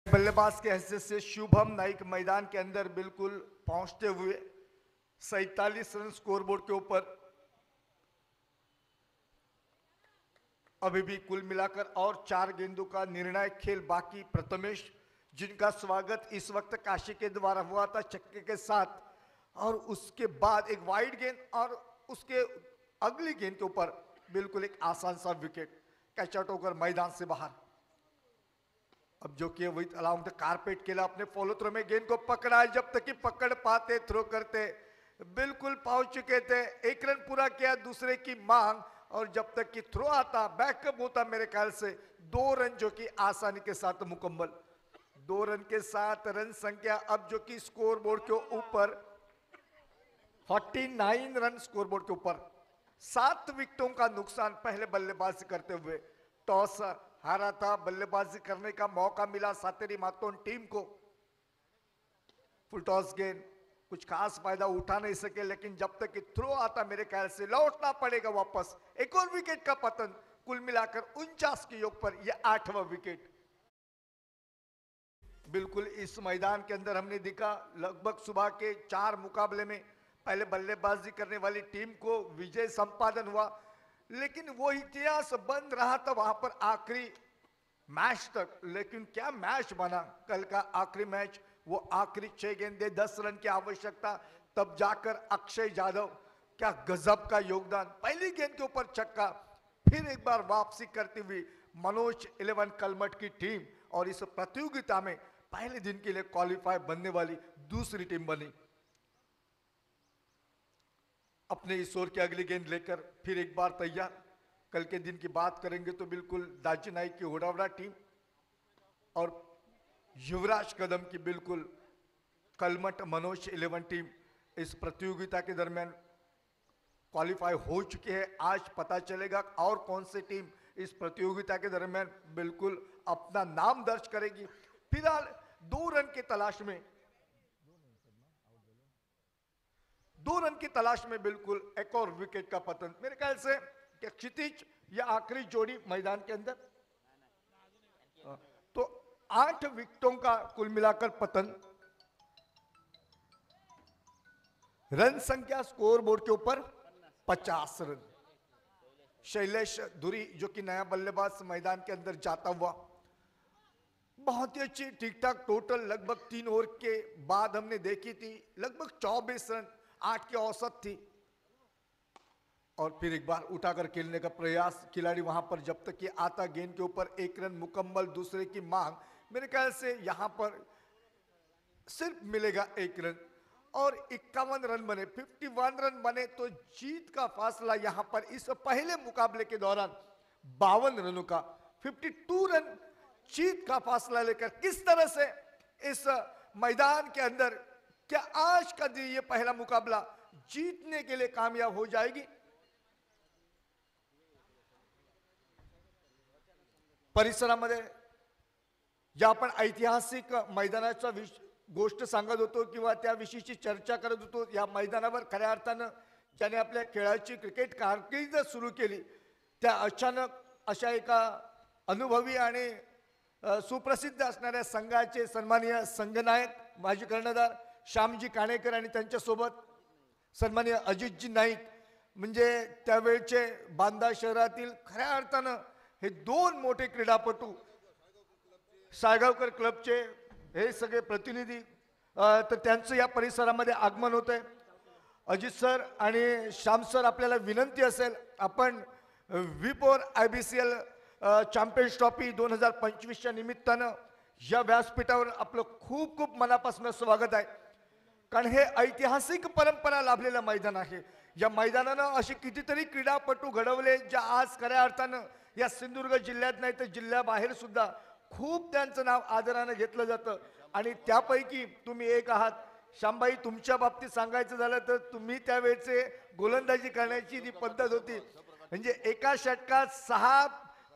Speaker 1: बल्लेबाज के हैसियत से शुभम नाइक मैदान के अंदर बिल्कुल पहुंचते हुए 47 रन स्कोरबोर्ड के ऊपर। अभी भी कुल मिलाकर और 4 गेंदों का निर्णायक खेल बाकी। प्रथमेश जिनका स्वागत इस वक्त काशी के द्वारा हुआ था छक्के के साथ, और उसके बाद एक वाइड गेंद और उसके अगली गेंद के ऊपर बिल्कुल एक आसान सा विकेट, कैच आउट होकर मैदान से बाहर। अब जो कि विथ अलाउंग द कारपेट केला अपने फॉलो थ्रो में गेंद को पकड़ा है, जब तक कि पकड़ पाते थ्रो करते बिल्कुल पहुंच चुके थे। 1 रन पूरा किया दूसरे की मांग, और जब तक कि थ्रो आता बैकअप होता मेरे ख्याल से 2 रन जो कि आसानी के साथ मुकम्मल। 2 रन के साथ रन संख्या अब जो कि स्कोर बोर्ड के ऊपर 49 रन स्कोर बोर्ड के ऊपर। 7 विकेटों का नुकसान पहले बल्लेबाजी करते हुए। टॉस हारा था, बल्लेबाजी करने का मौका मिला सातेरी मातोन टीम को। फुल टॉस गेंद कुछ खास फायदा उठा नहीं सके, लेकिन जब तक कि थ्रो आता मेरे ख्याल से लौटना पड़ेगा वापस। एक और विकेट का पतन, कुल मिलाकर 49 के योग पर यह 8वां विकेट। बिल्कुल इस मैदान के अंदर हमने देखा लगभग सुबह के 4 मुकाबले में पहले बल्लेबाजी करने वाली टीम को विजय संपादन हुआ, लेकिन वो इतिहास बन रहा था वहां पर आखिरी मैच तक। लेकिन क्या मैच बना कल का आखिरी मैच। वो आखिरी 6 गेंदे 10 रन की आवश्यकता, तब जाकर अक्षय यादव क्या गजब का योगदान। पहली गेंद के ऊपर छक्का, फिर एक बार वापसी करती हुई मनोज 11 कलमठ की टीम, और इस प्रतियोगिता में पहले दिन के लिए क्वालिफाई बनने वाली दूसरी टीम बनी। अपने इस ओवर की अगली गेंद लेकर फिर एक बार तैयार। कल के दिन की बात करेंगे तो बिल्कुल दाजी नाइक की होडावड़ा टीम और युवराज कदम की बिल्कुल कलमठ मनोज 11 टीम इस प्रतियोगिता के दरमियान क्वालिफाई हो चुकी है। आज पता चलेगा और कौन सी टीम इस प्रतियोगिता के दरमियान बिल्कुल अपना नाम दर्ज करेगी। फिलहाल 2 रन की तलाश में 2 रन की तलाश में बिल्कुल एक और विकेट का पतन। मेरे ख्याल से कि क्षितिज या आखिरी जोड़ी मैदान के अंदर, तो 8 विकेटों का कुल मिलाकर पतन। रन संख्या स्कोर बोर्ड के ऊपर 50 रन। शैलेश धुरी जो कि नया बल्लेबाज मैदान के अंदर जाता हुआ, बहुत ही अच्छी ठीक ठाक टोटल लगभग 3 ओवर के बाद हमने देखी थी, लगभग 24 रन 8 की औसत थी। और फिर एक बार उठाकर खेलने का प्रयास, खिलाड़ी वहां पर जब तक कि आता गेंद के ऊपर 1 रन मुकम्मल दूसरे की मांग। मेरे ख्याल से यहां पर सिर्फ मिलेगा 1 रन और 51 रन बने, 51 रन बने तो जीत का फासला यहां पर इस पहले मुकाबले के दौरान 52 रनों का 52 रन जीत का फासला लेकर किस तरह से इस मैदान के अंदर क्या आज का दिन ये पहला मुकाबला जीतने के लिए कामयाब हो जाएगी। परिसरामध्ये ज्या आपण ऐतिहासिक मैदानाचा गोष्ट सांगत होतो किंवा त्याविषयीची चर्चा करत होतो, या मैदानावर खऱ्या अर्थानं ज्याने आपल्या खेळाची क्रिकेट कारकीर्द सुरू केली त्या अचानक अशा एका अनुभवी आणि सुप्रसिद्ध असणाऱ्या संघाचे सन्माननीय संघनायक माजी कर्णधार श्यामजी काणेकर आणि त्यांच्यासोबत सन्माननीय अजितजी नाईक, म्हणजे त्यावेळचे बांदा शहरातील खऱ्या अर्थानं हे 2 मोठे क्रीडापटू सायगावकर क्लबचे हे सगळे प्रतिनिधी, तर त्यांचं या परिसरामध्ये आगमन होतंय। अजित सर आणि श्याम सर, आपल्याला विनंती असेल आपण व्हिपोर IBCL चॅम्पियन्स ट्रॉफी 2025 च्या निमित्तानं या व्यासपीठावर आपलं खूप खूप मनापासून स्वागत आहे. कारण हे ऐतिहासिक परंपरा लाभलेलं मैदान आहे. या मैदानानं असे कितीतरी क्रीडापटू घडवले ज्या आज खऱ्या अर्थानं या सिंधुदुर्ग जिल्ह्यात नाही तर जिल्ह्याबाहेर सुद्धा खूप त्यांचं नाव आदरानं घेतलं जातं. आणि त्यापैकी तुम्ही एक आहात. श्यामबाई, तुमच्या बाबतीत सांगायचं झालं तर तुम्ही त्यावेळेचे गोलंदाजी करण्याची जी पद्धत होती, म्हणजे एका षटकात 6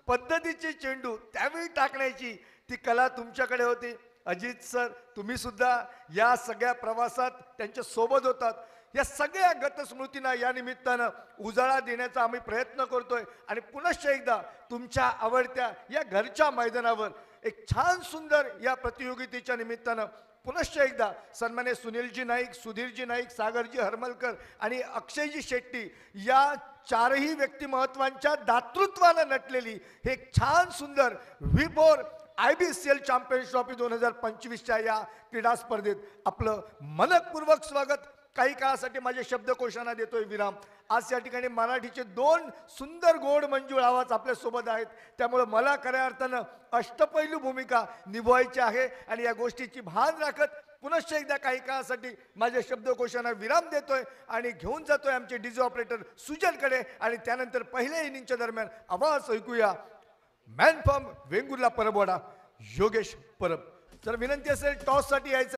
Speaker 1: पद्धतीचे चेंडू त्यावेळी टाकण्याची ती कला तुमच्याकडे होती. अजित सर, तुम्ही सुद्धा या सगळ्या प्रवासात त्यांच्या सोबत होतात. या सगळ्या गतस्मृतींना या निमित्तानं उजाळा देण्याचा आम्ही प्रयत्न करतोय. आणि पुनश्च एकदा तुमच्या आवडत्या या घरच्या मैदानावर एक छान सुंदर या प्रतियोगितेच्या निमित्तानं पुनश्च एकदा सन्मान्य सुनीलजी नाईक, सुधीरजी नाईक, सागरजी हरमलकर आणि अक्षयजी शेट्टी या चारही व्यक्तिमत्वांच्या दातृत्वानं नटलेली हे एक छान सुंदर V4 IBCL चॅम्पियन्स ट्रॉफी 2025च्या या क्रीडा स्पर्धेत आपलं मनपूर्वक स्वागत. काही काळासाठी माझ्या शब्दकोशांना देतोय विराम. आज या ठिकाणी मराठीचे 2 सुंदर गोड मंजूळ आवाज आपल्या सोबत आहेत. त्यामुळे मला खऱ्या अर्थानं अष्टपैलू भूमिका निभवायची आहे. आणि या गोष्टीची भान राखत पुनश्च एकदा काही काळासाठी माझ्या शब्दकोशांना विराम देतोय आणि घेऊन जातोय आमचे डीजे ऑपरेटर सुजनकडे. आणि त्यानंतर पहिल्या इनिंगच्या दरम्यान आवाज ऐकूया मॅन फ्रॉम वेंगुर्ला परबवाडा, योगेश परब. जर विनंती असेल टॉस साठी यायचं.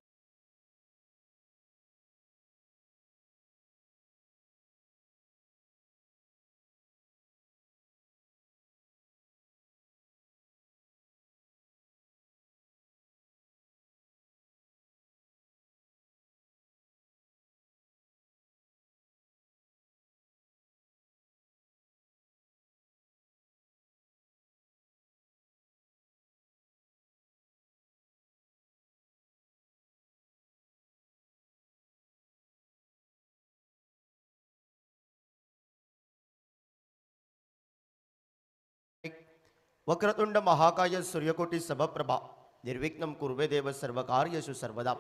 Speaker 3: वक्रतुंड महाकाय सूर्यकोटी समप्रभा निर्विघ्नं कुर्वे देव सर्वकार्येषु सर्वदा.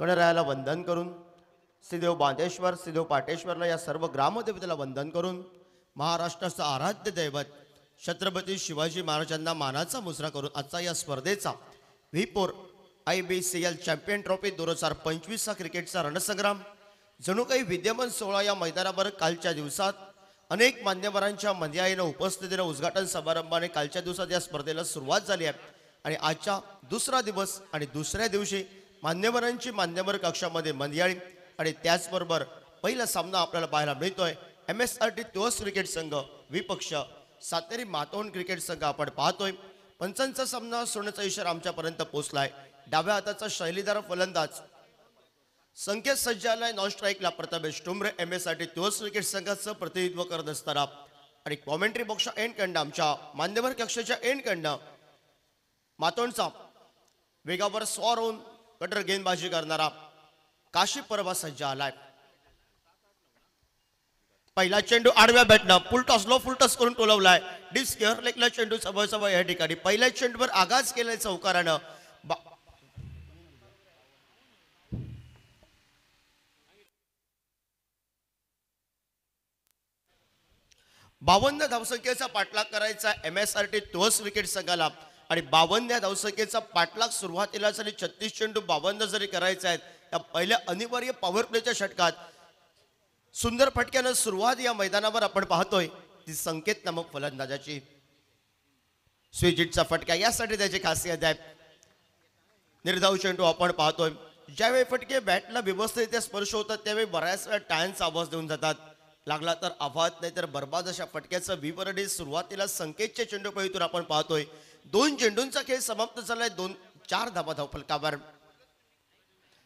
Speaker 3: गणरायाला वंदन करून, श्रीदेव बांदेश्वर, श्रीदेव पाटेश्वरला या सर्व ग्रामदेवतेला वंदन करून, महाराष्ट्राचं आराध्य दैवत छत्रपती शिवाजी महाराजांना मानाचा मुजरा करून आजचा या स्पर्धेचा V4 IBCL चॅम्पियन ट्रॉफी 2025 क्रिकेटचा रणसंग्राम जणू काही विद्यमान सोहळा या मैदानावर कालच्या दिवसात अनेक मान्यवरांच्या मंत्र्यांच्या उपस्थितीने उद्घाटन समारंभाने कालच्या दिवसात या स्पर्धेला सुरुवात झाली आहे. आणि आजचा दुसरा दिवस आणि दुसऱ्या दिवशी मान्यवरांची मान्यवर कक्षामध्ये मंत्र्याळी आणि त्याचबरोबर पहिला सामना आपल्याला पाहायला मिळतोय. MSRT तुळस क्रिकेट संघ विपक्ष सातेरी मातोंड क्रिकेट संघ आपण पाहतोय. पंचांचा सामना सोडण्याचा इशारा आमच्यापर्यंत पोहोचलाय. डाव्या हाताचा शैलीदार फलंदाज संकेत सज्जालय, नॉन स्ट्राईकला प्रथमेश टुमरे MSRT तुळस क्रिकेट संघाचं प्रतिनिधित्व करत असताना आणि कॉमेंट्री बॉक्सच्या एंड कडनं आमच्या मान्यवर कक्षाच्या एंड कडनं मातोंडचा वेगावर स्वार होऊन कटर गेंदबाजी करणारा काशी परवा सज्ज आलाय. पहिला चेंडू आडव्या बॅटनं फुलटॉस लो फुलटॉस करून टोलवलाय. डिस्क लेगला चेंडू सवय या ठिकाणी पहिल्या चेंडूवर आगाज केलाय चौकारानं. 52 धावसंख्येचा पाठलाग करायचा MSRT तुळस विकेट संघाला आणि 52 धावसंख्येचा पाठलाग सुरुवातीला जरी 36 चेंडू 52 जरी करायचा आहे त्या पहिल्या अनिवार्य पॉवर प्लेच्या षटकात सुंदर फटक्यानं सुरुवात या मैदानावर आपण पाहतोय ती संकेत नामक फलंदाजाची. स्विचिटचा फटका यासाठी त्याची खासियत आहे. निर्धाव चेंडू आपण पाहतोय. ज्यावेळी फटके बॅटला व्यवस्थित स्पर्श होतात त्यावेळी बऱ्याच वेळा टाळ्यांचा आवाज देऊन जातात. लागला तर आघात नाही तर बर्बाद अशा फटक्याचं V4 सुरुवातीला संकेतच्या चेंडूपळीतून आपण पाहतोय. 2 चेंडूंचा खेळ समाप्त झालाय. 4 धावा धावफलकावर.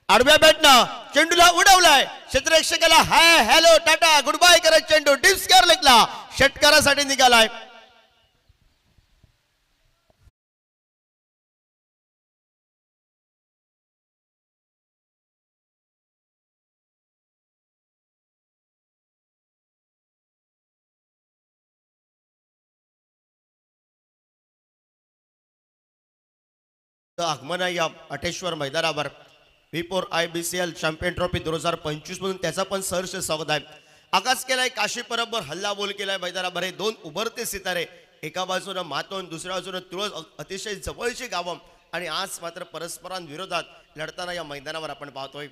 Speaker 3: आडव्या बॅटनं चेंडूला उडवलाय. क्षेत्ररक्षकाला hi hello tata goodbye करत चेंडू डीप स्क्वेअर लेगला षटकारासाठी निघालाय. आगमन आहे या अटेश्वर मैदानावर V4 IBCL चॅम्पियन ट्रॉफी 2025 मधून त्याचा पण सहर्ष स्वागत आहे. आगाज केलाय काशी परबवर हल्ला बोल केलाय मैदानावर. 2 उभरते सितारे एका बाजूने मातोंड दुसऱ्या बाजूने तुळस अतिशय जवळची गावं आणि आज मात्र परस्परांविरोधात लढताना या मैदानावर आपण पाहतोय.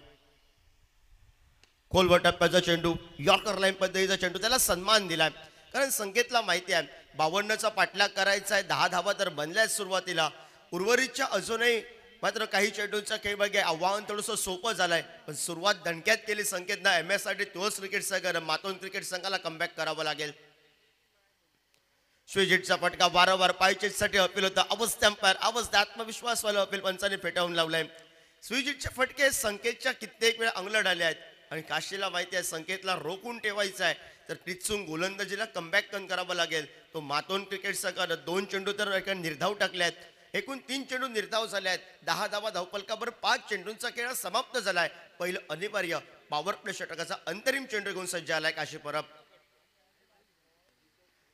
Speaker 3: खोलवर टप्प्याचा चेंडू, यॉर्कर लाईन पद्धतीचा चेंडू, त्याला सन्मान दिलाय कारण संकेतला माहिती आहे 52चा पाठलाग करायचा आहे. 10 धावा तर बनल्यात सुरुवातीला. उर्वरितच्या अजूनही मात्र काही चेंडूंचा खेळ बघे आव्हान थोडंसं सोपं झालंय, पण सुरुवात दणक्यात केली संकेतनं. MS साठी तुळस क्रिकेट संघ मातोन क्रिकेट संघाला कमबॅक करावं लागेल. स्विजिटचा फटका वारंवार पायचेसाठी अपील होता. अवस्था अंपायर, अवस्था आत्मविश्वासवाला अपील पंचाने फेटाळून लावलंय. स्विजिटचे फटके संकेतच्या कित्येक वेळा अंगलट आले आहेत आणि काशीला माहिती आहे संकेतला रोखून ठेवायचं आहे तर टिचून गोलंदाजीला कमबॅक करावं लागेल. तो मातोन क्रिकेट संघानं 2 चेंडू तर निर्धाव टाकले आहेत. एकूण 3 चेंडू निर्धाव झाले आहेत. 10 धावा धावफलकावर 5 चेंडूंचा खेळ समाप्त झालाय. पहिलं अनिवार्य पॉवर प्ले षटकाचा अंतरिम चेंडू घेऊन सज्ज आलाय काशी परब.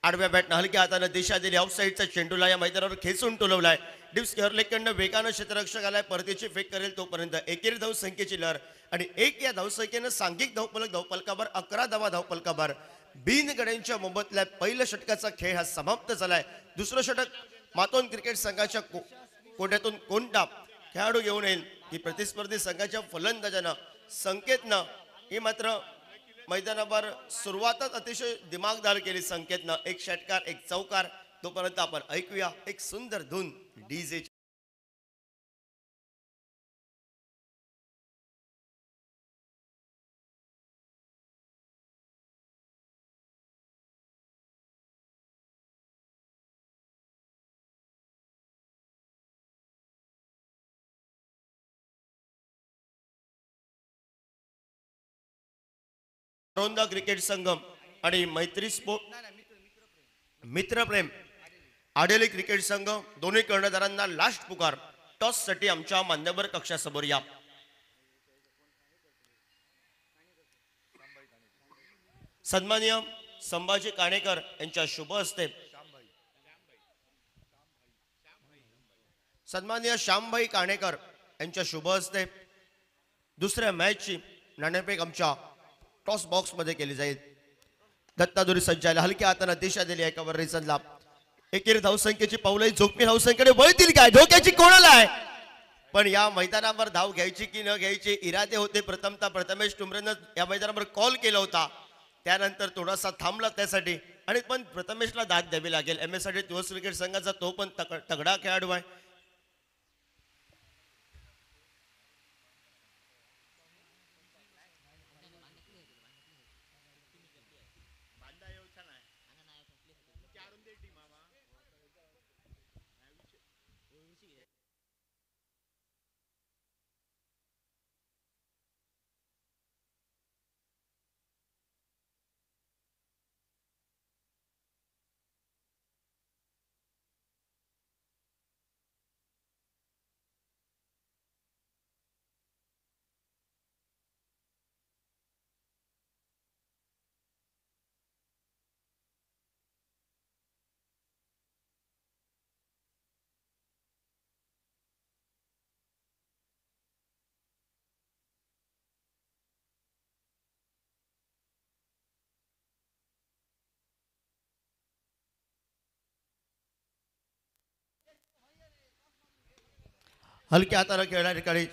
Speaker 3: आडव्या बॅटनं हलक्या हातानं दिशा दिली. ऑफसाईडचा चेंडूला या मैदानावर खेचून टोलवलाय. डिप्स केअरलेकडनं वेगानं क्षेत्ररक्षक आलाय. परतीची फेक करेल तोपर्यंत एकेरी धावसंख्येची लहर आणि 1 या धावसंख्येनं सांघिक धावफलकावर 11 धावा धावफलकावर. बिनगड्यांच्या मोबदल्यात पहिल्या षटकाचा खेळ हा समाप्त झालाय. दुसरं षटक मातोन क्रिकेट संघाच्या कोट्यातून कोणता खेळाडू घेऊन येईल की प्रतिस्पर्धी संघाच्या फलंदाजानं संकेतनं ही मात्र मैदानावर सुरुवातच अतिशय दिमागदार केली संकेतनं. 1 षटकार 1 चौकार. तोपर्यंत आपण ऐकूया एक सुंदर धून डीजे. रोंदा क्रिकेट संघ आणि मैत्री मित्रप्रेम आडेली क्रिकेट संघ दोन्ही कर्णधारांना लास्ट पुकार. टॉस साठी आमच्या मान्यवर कक्षासमोर या. सन्माननीय संभाजी काणेकर यांच्या शुभ हस्ते सन्माननीय श्यामभाई काणेकर यांच्या शुभ हस्ते दुसऱ्या मॅचची नाणेफेक आमच्या टॉस बॉक्स मध्ये केली जाईल. दत्तादुरी सज्जायला हलक्या हाताने दिशा दिली एकावर रिसनला. एकेरी धावसंख्येची पावलं जोखमी धावसंख्येकडे वळतील काय धोक्याची कोणाला आहे, पण या मैदानावर धाव घ्यायची की न घ्यायची इरादे होते. प्रथमेश टुमरेनं या मैदानावर कॉल केला होता, त्यानंतर थोडासा थांबला त्यासाठी आणि पण प्रथमेशला दाद द्यावी लागेल. MS साठी तुळस क्रिकेट संघाचा तो पण तगडा खेळाडू आहे. हलक्या हाताने खेळणाऱ्या ठिकाणी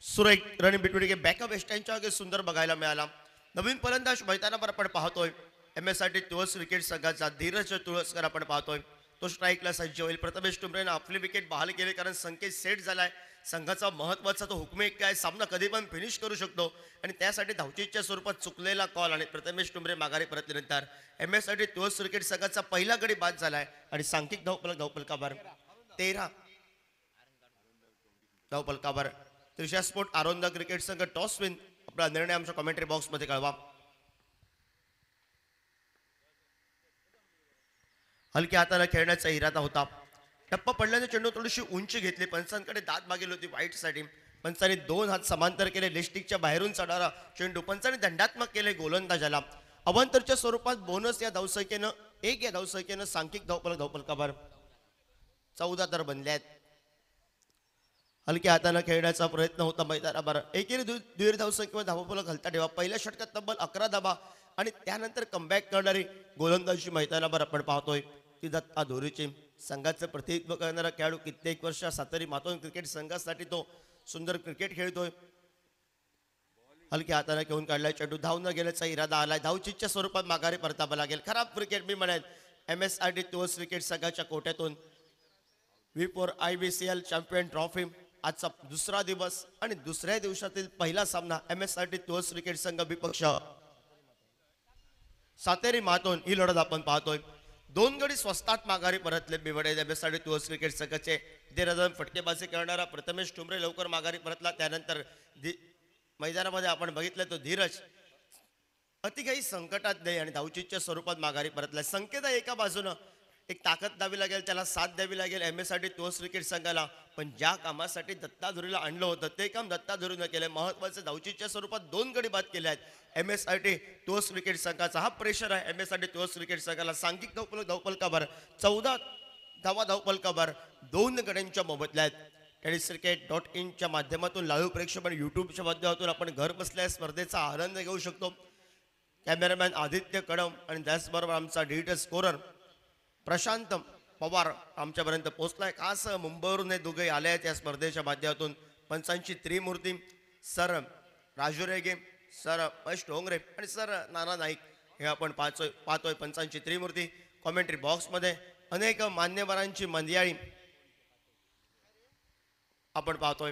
Speaker 3: सुरेख रनिंग बिटवीन बॅकअप स्टँडच्या सुंदर बघायला मिळाला. नवीन फलंदाज मैदानावर आपण पाहतोय. MS साठी तुळस क्रिकेट संघाचा धीरज तुळसकर आपण पाहतोय. तो स्ट्राईकला सज्ज होईल. प्रथमेश टुमरेनं आपली विकेट बहाल केली कारण संकेत सेट झालाय. संघाचा महत्वाचा तो हुकमे काय सामना कधी पण फिनिश करू शकतो आणि त्यासाठी धावचीच्या स्वरूपात चुकलेला कॉल आणि प्रथमेश टुमरे माघारी परतल्यानंतर MS साठी तुळस क्रिकेट संघाचा पहिला गडी बाद झालाय आणि सांख्यिक धावफलकावर 13 धावफलकावर. त्रिशा स्पोर्ट आरोंदा क्रिकेट संघ टॉस विन. आपला निर्णय आमच्या कमेंट्री बॉक्स मध्ये कळवा. हलक्या हाताने खेळण्याचा इरादा होता. टप्पा पडल्याने चेंडू थोडीशी उंची घेतली. पंचांकडे दाद मागेल होती वाईट साठी. पंचांनी 2 हात समांतर केले. लिस्टिकच्या बाहेरून चढणारा चेंडू पंचांनी दंडात्मक केले गोलंदाजाला. अवांतरच्या स्वरूपात बोनस या धावसंख्येनं 1 या धावसंख्येनं सांख्यिक धावफलकावर 14 तर बनले आहेत. हलक्या हाताने खेळण्याचा प्रयत्न होता मैदानावर. एकेरी दीड धावसंख्येवर धावफलक हलता ठेवा. पहिल्या षटकात तब्बल 11 धावा आणि त्यानंतर कमबॅक करणारी गोलंदाजी मैदानावर आपण पाहतोय. ती दत्ता धोरीची. संघाचं प्रतिनिधित्व करणारा खेळाडू कित्येक वर्ष सातेरी मातोंड क्रिकेट संघासाठी तो सुंदर क्रिकेट खेळतोय. हलक्या हाताने घेऊन काढलाय चेंडू, धाव न गेल्याचा इरादा आलाय. धावचीच्या स्वरूपात माघारी परतावा लागेल. खराब क्रिकेट मी म्हणेन. MSRT तुळस क्रिकेट संघाच्या कोट्यातून V4 IBCL चॅम्पियन ट्रॉफी आजचा दुसरा दिवस आणि दुसऱ्या दिवसातील पहिला सामना MSRT तुळस क्रिकेट संघ विपक्ष सातेरी मातोंड ही लढत आपण पाहतोय. दोन गडी स्वस्तात माघारी परतले बिवडे MSRT तुळस क्रिकेट संघाचे. देरदम फटकेबाजी करणारा प्रथमेश ठुमरे लवकर माघारी परतला. त्यानंतर मैदानामध्ये आपण बघितलं तो धीरज अतिघाई संकटात नाही आणि धावचीच्या स्वरूपात माघारी परतलाय. संकेत एका बाजूनं एक ताकद द्यावी लागेल, त्याला साथ द्यावी लागेल MSRT तुळस क्रिकेट संघाला. पण ज्या कामासाठी दत्ता धुरीला आणलं होतं ते काम दत्ता धुरीनं केलंय. महत्वाचे धावचीच्या स्वरूपात 2 गडी बाद केले आहेत MSRT तुळस क्रिकेट संघाचा. हा प्रेशर आहे MSRT तुळस क्रिकेट संघाला. सांघिक धावफलकावर 14 धावा धावफलकावर 2 गड्यांच्या मोबदल्या आहेत. tenniscricket.in च्या माध्यमातून लाईव्ह प्रेक्षेपण युट्यूबच्या माध्यमातून आपण घर बसल्या स्पर्धेचा आनंद घेऊ शकतो. कॅमेरामॅन आदित्य कदम आणि त्याचबरोबर आमचा डिजिटल स्कोरर प्रशांत पवार आमच्यापर्यंत पोहोचलाय. खास मुंबईवरून हे दोघे आले आहेत या स्पर्धेच्या माध्यमातून. पंचांची त्रिमूर्ती सर राजू रेगे, सर महेश डोंगरे आणि सर नाना नाईक हे आपण पाहतोय पंचांची त्रिमूर्ती. कॉमेंट्री बॉक्समध्ये अनेक मान्यवरांची मंदियाळी आपण पाहतोय.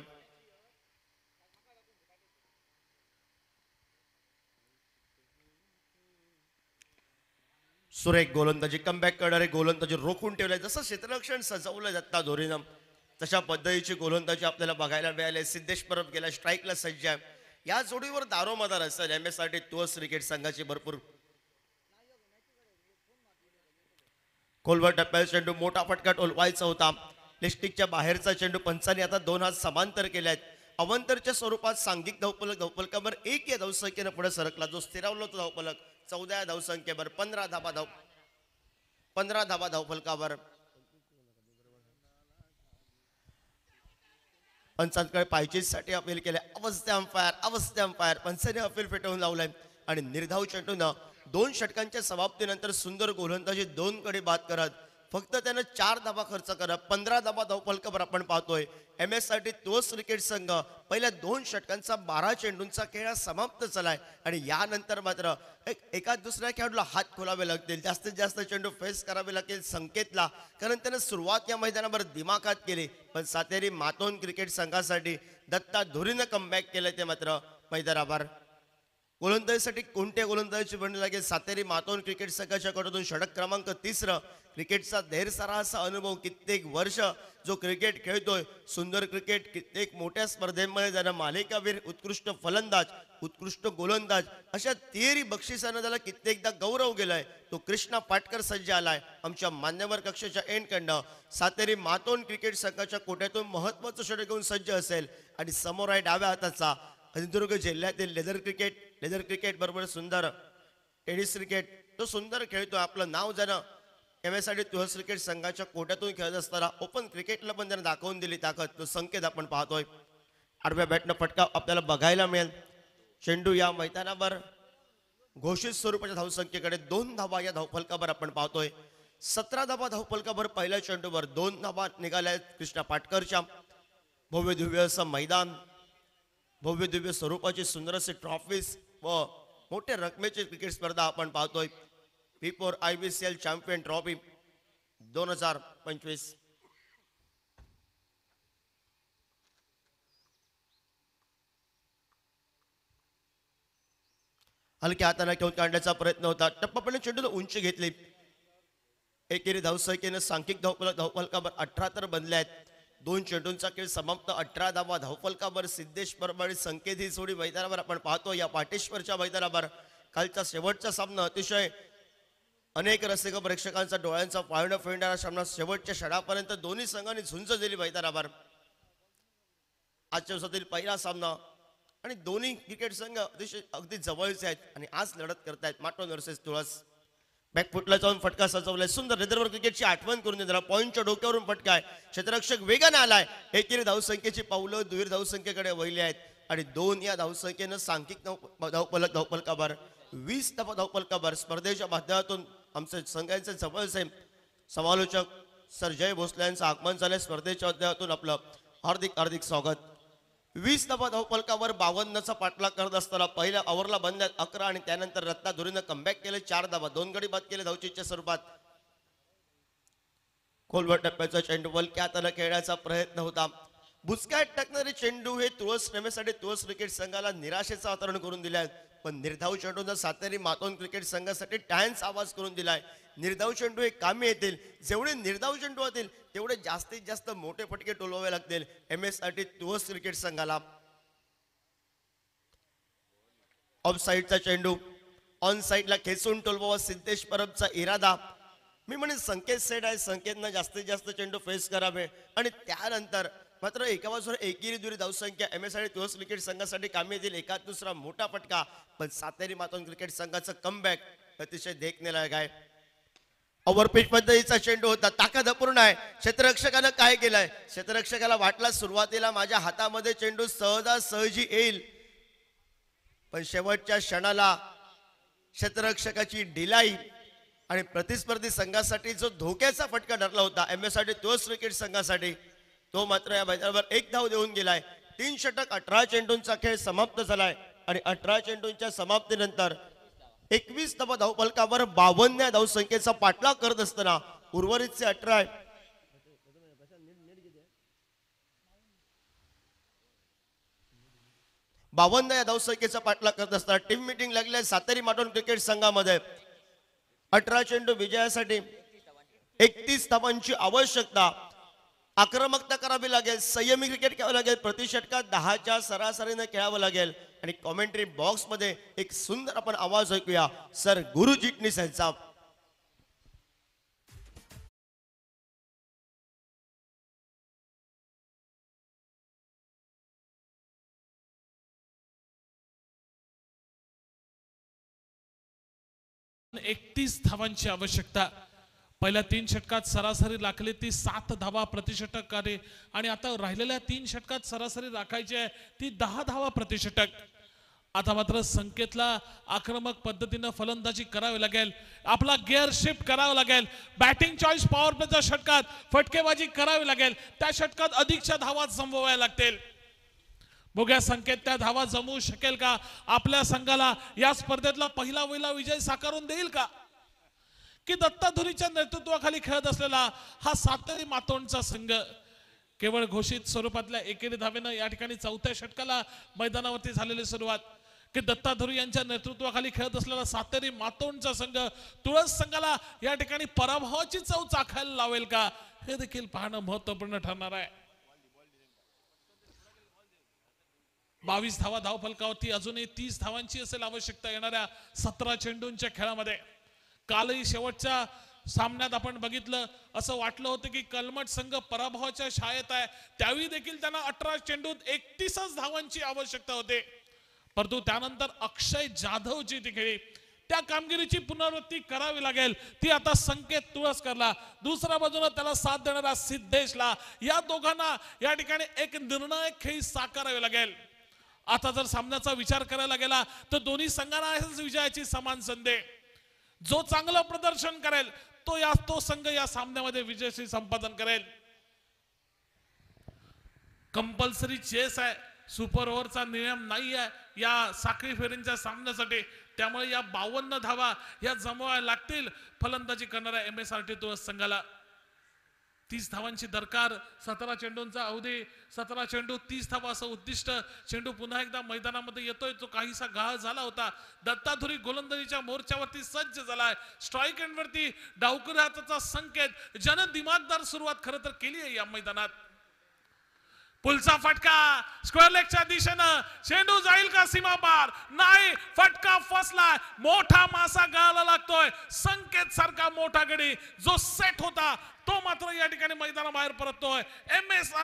Speaker 3: सुरेख गोलंदाजी, कमबॅक करणारे गोलंदाजी रोखून ठेवलंय. जसं क्षेत्ररक्षण सजवलं दत्ता धोरीनं तशा पद्धतीची गोलंदाजी आपल्याला बघायला मिळाली. सिद्धेश परब गेला स्ट्राईकला सज्ज आहे. या जोडीवर दारोमदार असेल MSRT तुळस क्रिकेट संघाची भरपूर. खोलवर टप्प्याचा चेंडू, मोठा फटका टोलवायचा होता. लिस्टिकच्या बाहेरचा चेंडू पंचांनी आता 2 हात समांतर केले आहेत. अवंतरच्या स्वरूपात सांघिक धावफलकावर 1 या धावसंख्येनं पुढे सरकला. जो स्थिरावला तो धावफलक 14 धावसंख्येवर 15 धावा धावफलकावर. पंचांकडे पायचीसाठी अपील केले. अवस्थे अंपायर पंचांनी अपील फेटाळून लावलंय आणि निर्धाव चेंडूनं 2 षटकांच्या समाप्तीनंतर सुंदर गोलंदाजी 2 कडे बाद करत फक्त त्यानं 4 धावा खर्च करत 15 धावा धावफलकावर आपण पाहतोय. MSRT तुळस क्रिकेट संघ पहिल्या 2 षटकांचा 12 चेंडूंचा खेळ समाप्त झालाय आणि यानंतर मात्र एका दुसऱ्या खेळाडूला हात खोलावे लागतील. जास्तीत जास्त चेंडू फेस करावे लागतील संकेतला, कारण त्यानं सुरुवात या मैदानावर दिमाखात केली. पण सातेरी मातोंड क्रिकेट संघासाठी दत्ता धुरीनं कमबॅक केलं ते मात्र मैदानावर. गोलंदाजीसाठी कोणत्या गोलंदाजीची बनली लागेल सातेरी मातोंड क्रिकेट संघाच्या कडून षटक क्रमांक 3 क्रिकेटचा धैर्यसारा असा अनुभव, कित्येक वर्ष जो क्रिकेट खेळतोय, सुंदर क्रिकेट, कित्येक मोठ्या स्पर्धेमध्ये त्यानं मालिकावीर, उत्कृष्ट फलंदाज, उत्कृष्ट गोलंदाज अशा 13 बक्षिसानं त्याला कित्येकदा गौरव गेलाय. तो कृष्णा पाटकर सज्ज आलाय आमच्या मान्यवर कक्षाच्या एंडकडनं. सातेरी मातोंड क्रिकेट संघाच्या कोट्यातून महत्वाचं षटक घेऊन सज्ज असेल आणि समोर आहे डाव्या हाताचा सिंधुदुर्ग जिल्ह्यातील लेदर क्रिकेट बरोबर सुंदर टेनिस क्रिकेट. तो सुंदर खेळतोय. आपलं नाव ज्यानं MSRT तुळस क्रिकेट संघाच्या कोट्यातून खेळत असताना ओपन क्रिकेटला पण त्यानं दाखवून दिली ताकद. तो संकेत आपण पाहतोय. आडव्या बॅटनं फटका आपल्याला बघायला मिळेल. चेंडू या मैदानावर घोषित स्वरूपाच्या धावसंख्येकडे 2 धावा या धावफलकावर आपण पाहतोय. 17 धावा धावफलकावर पहिल्या चेंडूवर 2 धावा निघाल्या कृष्णा पाटकरच्या. भव्य दिव्य असं मैदान, भव्य दिव्य स्वरूपाची सुंदर असे ट्रॉफीज व मोठ्या रकमेची क्रिकेट स्पर्धा आपण पाहतोय. V4 IBCL champion trophy 2025. हलक्या हाताने घेऊन काढण्याचा प्रयत्न होता. टप्पापणे चेंडूला उंची घेतली. एकेरी धावसंख्येनं सांख्यिक धावफलकावर 18 तर बनले आहेत. 2 चेंडूंचा खेळ समाप्त. 18 धावा धावफलकावर सिद्धेश परब संकेत ही जोडी मैदानावर आपण पाहतो. या पाटेश्वरच्या मैदानावर कालचा शेवटचा सामना अतिशय अनेक रसिक प्रेक्षकांचा डोळ्यांचा पाळणं फेडणारा सामना. शेवटच्या षडापर्यंत दोन्ही संघांनी झुंज दिली मैदानावर. आजच्या दिवसातील पहिला सामना आणि दोन्ही क्रिकेट संघ अगदी जवळचे आहेत आणि आज लढत करतायत. माटोंड वर्सेस तुळस. बॅकफुटला जाऊन फटका सजवलाय. सुंदर रिझर्व्ह क्रिकेटची आठवण करून देणारा पॉईंटच्या डोक्यावरून फटका आहे. क्षेत्ररक्षक वेगाने आलाय. एकेरी धावसंख्येची पावलं दुहेरी धावसंख्येकडे वळली आहेत आणि 2 या धावसंख्येनं सांख्यिक धावफलकावर 20 धावफलकावर स्पर्धेच्या माध्यमातून आमचे संघांचे जवळचे समालोचक सर जय भोसले यांचं आगमन झाले. स्पर्धेच्या अध्यायातून आपलं हार्दिक हार्दिक स्वागत. 20 धावा धावफलकावर 52चा पाठलाग करत असताना पहिल्या ओव्हरला बंद 11 आणि त्यानंतर रत्नाधुरीनं कमबॅक केले. 4 धावा 2 गडी बाद केले धावचीच्या स्वरूपात. खोलवर टप्प्याचा चेंडू वलक्यात खेळण्याचा प्रयत्न होता. बुचकाट टाकणारे चेंडू हे तुळस प्रेमीसाठी तुळस क्रिकेट संघाला निराशेचं वातावरण करून दिले आहेत. पण निर्धाव चेंडूंचा सातेरी मातोन क्रिकेट संघासाठी टाळ्यांचा आवाज करून दिलाय. निर्धाव चेंडू हे कामी येतील. जेवढे निर्धाव चेंडू होतील तेवढे जास्तीत जास्त मोठे फटके टोलवावे लागतील MSRT तुळस क्रिकेट संघाला. ऑफ साईडचा चेंडू ऑन साईडला खेचून टोलवावा सिद्धेश परबचा इरादा. मी म्हणेन संकेत सेट आहे. संकेतनं जास्तीत जास्त चेंडू फेस करावे आणि त्यानंतर मात्र एका बाजूला एकेरी दुरी धावसंख्या MSRT तुळस क्रिकेट संघासाठी कामी येतील. एकात दुसरा मोठा फटका. पण सातेरी मातोन क्रिकेट संघाचं कमबॅक अतिशय देखणेलायक आहे. ओव्हरपिच पद्धतीचा चेंडू होता. ताकद अपूर्ण आहे. क्षेत्ररक्षकानं काय केलंय? क्षेत्ररक्षकाला वाटला सुरुवातीला माझ्या हातामध्ये चेंडू सहजासहजी येईल, पण शेवटच्या क्षणाला क्षेत्ररक्षकाची ढिलाई आणि प्रतिस्पर्धी संघासाठी जो धोक्याचा फटका ठरला होता MSRT तुळस क्रिकेट संघासाठी, तो मात्र या मैदानावर 1 धाव देऊन गेलाय. 3 षटक 18 चेंडूंचा खेळ समाप्त झालाय आणि 18 चेंडूंच्या समाप्तीनंतर 21 धावा धावफलकावर 52 धावसंख्येचा पाठलाग करत असताना उर्वरितचे 18 52 या धावसंख्येचा पाठलाग करत असताना टीम मीटिंग लागली सातेरी माटोन क्रिकेट संघामध्ये. 18 चेंडू विजयासाठी 31 धावांची आवश्यकता. आक्रमकता करावी लागेल. संयमी क्रिकेट खेळावं लागेल. प्रति षटकात 10च्या सरासरीने खेळावं लागेल. आणि कॉमेंट्री बॉक्स मध्ये एक सुंदर आपण आवाज ऐकूया सर गुरु चिटणीस यांचा.
Speaker 2: एकतीस धावांची आवश्यकता. पहिल्या 3 षटकात सरासरी राखली ती 7 धावा प्रति षटक आहे आणि आता राहिलेल्या 3 षटकात सरासरी राखायची आहे ती 10 धावा प्रति षटक. आता मात्र संकेतला आक्रमक पद्धतीनं फलंदाजी करावी लागेल. आपला गिअर शिफ्ट करावा लागेल. बॅटिंग चॉईस पॉवर प्लेच्या षटकात फटकेबाजी करावी लागेल. त्या षटकात अधिकच्या धावा जमवाव्या लागतील. बघूया संकेत त्या धावा जमवू शकेल का? आपल्या संघाला या स्पर्धेतला पहिला विजय साकारून देईल का? की दत्ताधुरीच्या नेतृत्वाखाली खेळत असलेला हा सातेरी मातोंडचा संघ केवळ घोषित स्वरूपातल्या एकेरी धावेनं या ठिकाणी 4थ्या षटकाला मैदानावरती झालेली सुरुवात, की दत्ताधुरी यांच्या नेतृत्वाखाली खेळत असलेला सातेरी मातोंडचा संघ तुळस संघाला या ठिकाणी पराभवाची चव चाखायला लावेल का? हे देखील पाहणं महत्वपूर्ण ठरणार आहे. 22 धावा धावफलकावरती अजूनही 30 धावांची असेल आवश्यकता येणाऱ्या 17 चेंडूंच्या खेळामध्ये. कालही शेवटच्या सामन्यात आपण बघितलं असं वाटलं होतं की कलमट संघ पराभवाच्या छायेत आहे. त्यावेळी देखील त्यांना 18 चेंडूत 31 धावांची आवश्यकता होते. परंतु त्यानंतर अक्षय जाधवची ती खेळी त्या कामगिरीची पुनरावृत्ती करावी लागेल. ती आता संकेत तुळसकरला, दुसऱ्या बाजूला त्याला साथ देणाऱ्या सिद्धेशला, या दोघांना या ठिकाणी एक निर्णायक खेळी साकारावी लागेल. आता जर सामन्याचा विचार करायला गेला तर दोन्ही संघांना आहेच विजयाची समान संधी. जो चांगलं प्रदर्शन करेल तो संघ या सामन्यामध्ये विजयश्री संपादन करेल. कंपल्सरी चेस आहे. सुपर ओव्हरचा नियम नाही आहे या साखळी फेरींच्या सामन्यासाठी. त्यामुळे या 52 धावा या जमवायला लागतील फलंदाजी करणाऱ्या MSRT तुळस संघाला. 30 धावांची दरकार. 17 चेंडूंचा अवधी. 17 चेंडू 30 धावा असं उद्दिष्ट. चेंडू पुन्हा एकदा मैदानामध्ये येतोय. तो काहीसा गाळ झाला होता. दत्ताधुरी गोलंदाजीच्या मोर्चावरती सज्ज झालाय. स्ट्राईक एंड वरती डावकर हाताचा संकेत. जन दिमागदार सुरुवात खरं तर केली आहे या मैदानात. पुलचा फटका स्क्वेअर लेगच्या दिशेनं. चेंडू जाईल का सीमा पार? नाही. फटका फसलाय. मोठा मासा गळाला लागतोय. संकेत सारखा मोठा गडी जो सेट होता तो मात्र या ठिकाणी मैदानाबाहेर परततोय. MSRT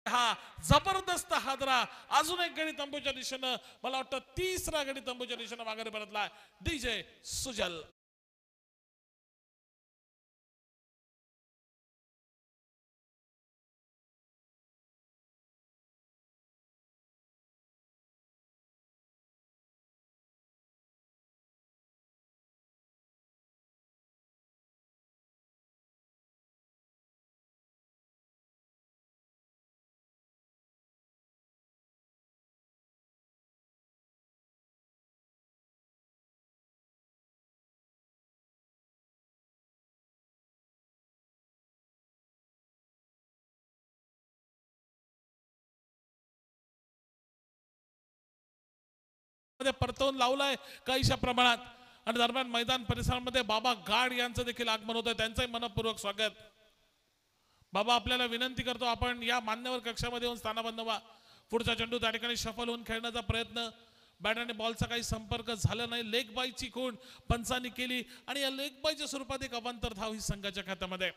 Speaker 2: हा जबरदस्त हादरा. अजून एक गडी तंबूच्या दिशेनं, मला वाटतं 3रा गडी तंबूच्या दिशेनं माघारी परतलाय. DJ सुजल. मध्ये परतवून लावलाय काहीशा प्रमाणात आणि दरम्यान मैदान परिसरामध्ये बाबा गाड यांचं देखील आगमन होतं, त्यांचंही मनपूर्वक स्वागत. बाबा आपल्याला विनंती करतो आपण या मान्यवर कक्षामध्ये येऊन स्थानाबद्ध व्हा. पुढचा चेंडू त्या ठिकाणी शफल होऊन खेळण्याचा प्रयत्न, बॅट आणि बॉलचा काही संपर्क झाला नाही. लेग बायची खूण पंचांनी केली आणि या लेग बायच्या स्वरूपात एक अवांतर धाव ही संघाच्या खात्यामध्ये.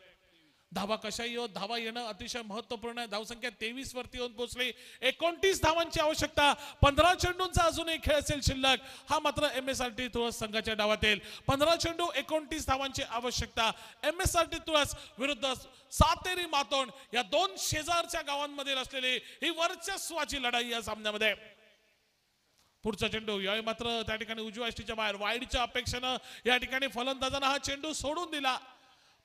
Speaker 2: धावा कशाही हो, धावा येणं अतिशय महत्वपूर्ण आहे. धावसंख्या 23 वरती येऊन पोहोचली. 29 धावांची आवश्यकता. 15 चेंडूंचा अजूनही खेळ असेल शिल्लक. हा मात्र MSRT तुळस संघाच्या डावात येईल. 15 चेंडू 29 धावांची आवश्यकता. MSRT तुळस विरुद्ध सातेरी मातोंड या दोन शेजारच्या गावांमध्ये असलेली ही वर्चस्वाची लढाई या सामन्यामध्ये. पुढचा चेंडू यावेळी मात्र त्या ठिकाणी उजव्या यष्टीच्या बाहेर वाईडच्या अपेक्षेनं या ठिकाणी फलंदाजांना हा चेंडू सोडून दिला,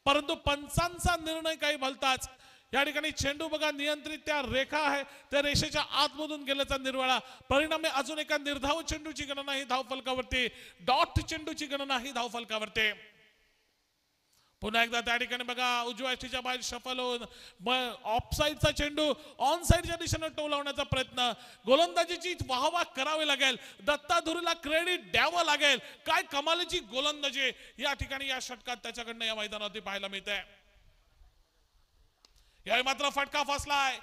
Speaker 2: परंतु पंचांचा निर्णय काही भलताच. या ठिकाणी चेंडू बघा नियंत्रित त्या रेखा आहे, त्या रेषेच्या आतमधून गेल्याचा निर्वाळा. परिणामी अजून एका निर्धाव चेंडूची गणना ही धावफलकावरती, डॉट चेंडूची गणना ही धावफलकावरती. पुन्हा एकदा त्या ठिकाणी बघा उजव्या यष्टीच्या बाहेर शफल होऊन ऑफसाईडचा चेंडू ऑन साईडच्या दिशेने टोलावण्याचा प्रयत्न. गोलंदाजीची वाहवा करावी लागेल, दत्ता धुरीला क्रेडिट द्यावं लागेल. काय कमालीची गोलंदाजी या ठिकाणी या षटकात त्याच्याकडनं या मैदानावरती पाहायला मिळते. यावेळी मात्र फटका फसलाय,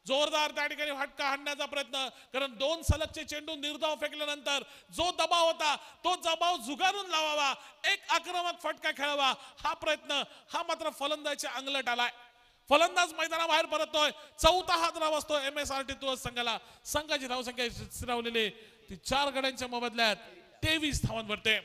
Speaker 2: जोरदार त्या ठिकाणी फटका हाणण्याचा प्रयत्न, कारण दोन सलगचे चेंडू निर्धाव फेकल्यानंतर जो दबाव होता तो दबाव झुगारून लावावा, एक आक्रमक फटका खेळावा हा प्रयत्न हा मात्र फलंदाजाच्या अंगलट आलाय. फलंदाज मैदानाबाहेर परततोय. चौथा हात धाव असतो MSRT तुळस संघाला. संघाची धावसंख्या स्थिरावलेली ती 4 गड्यांच्या मोबदल्यात 23 धावांवरती.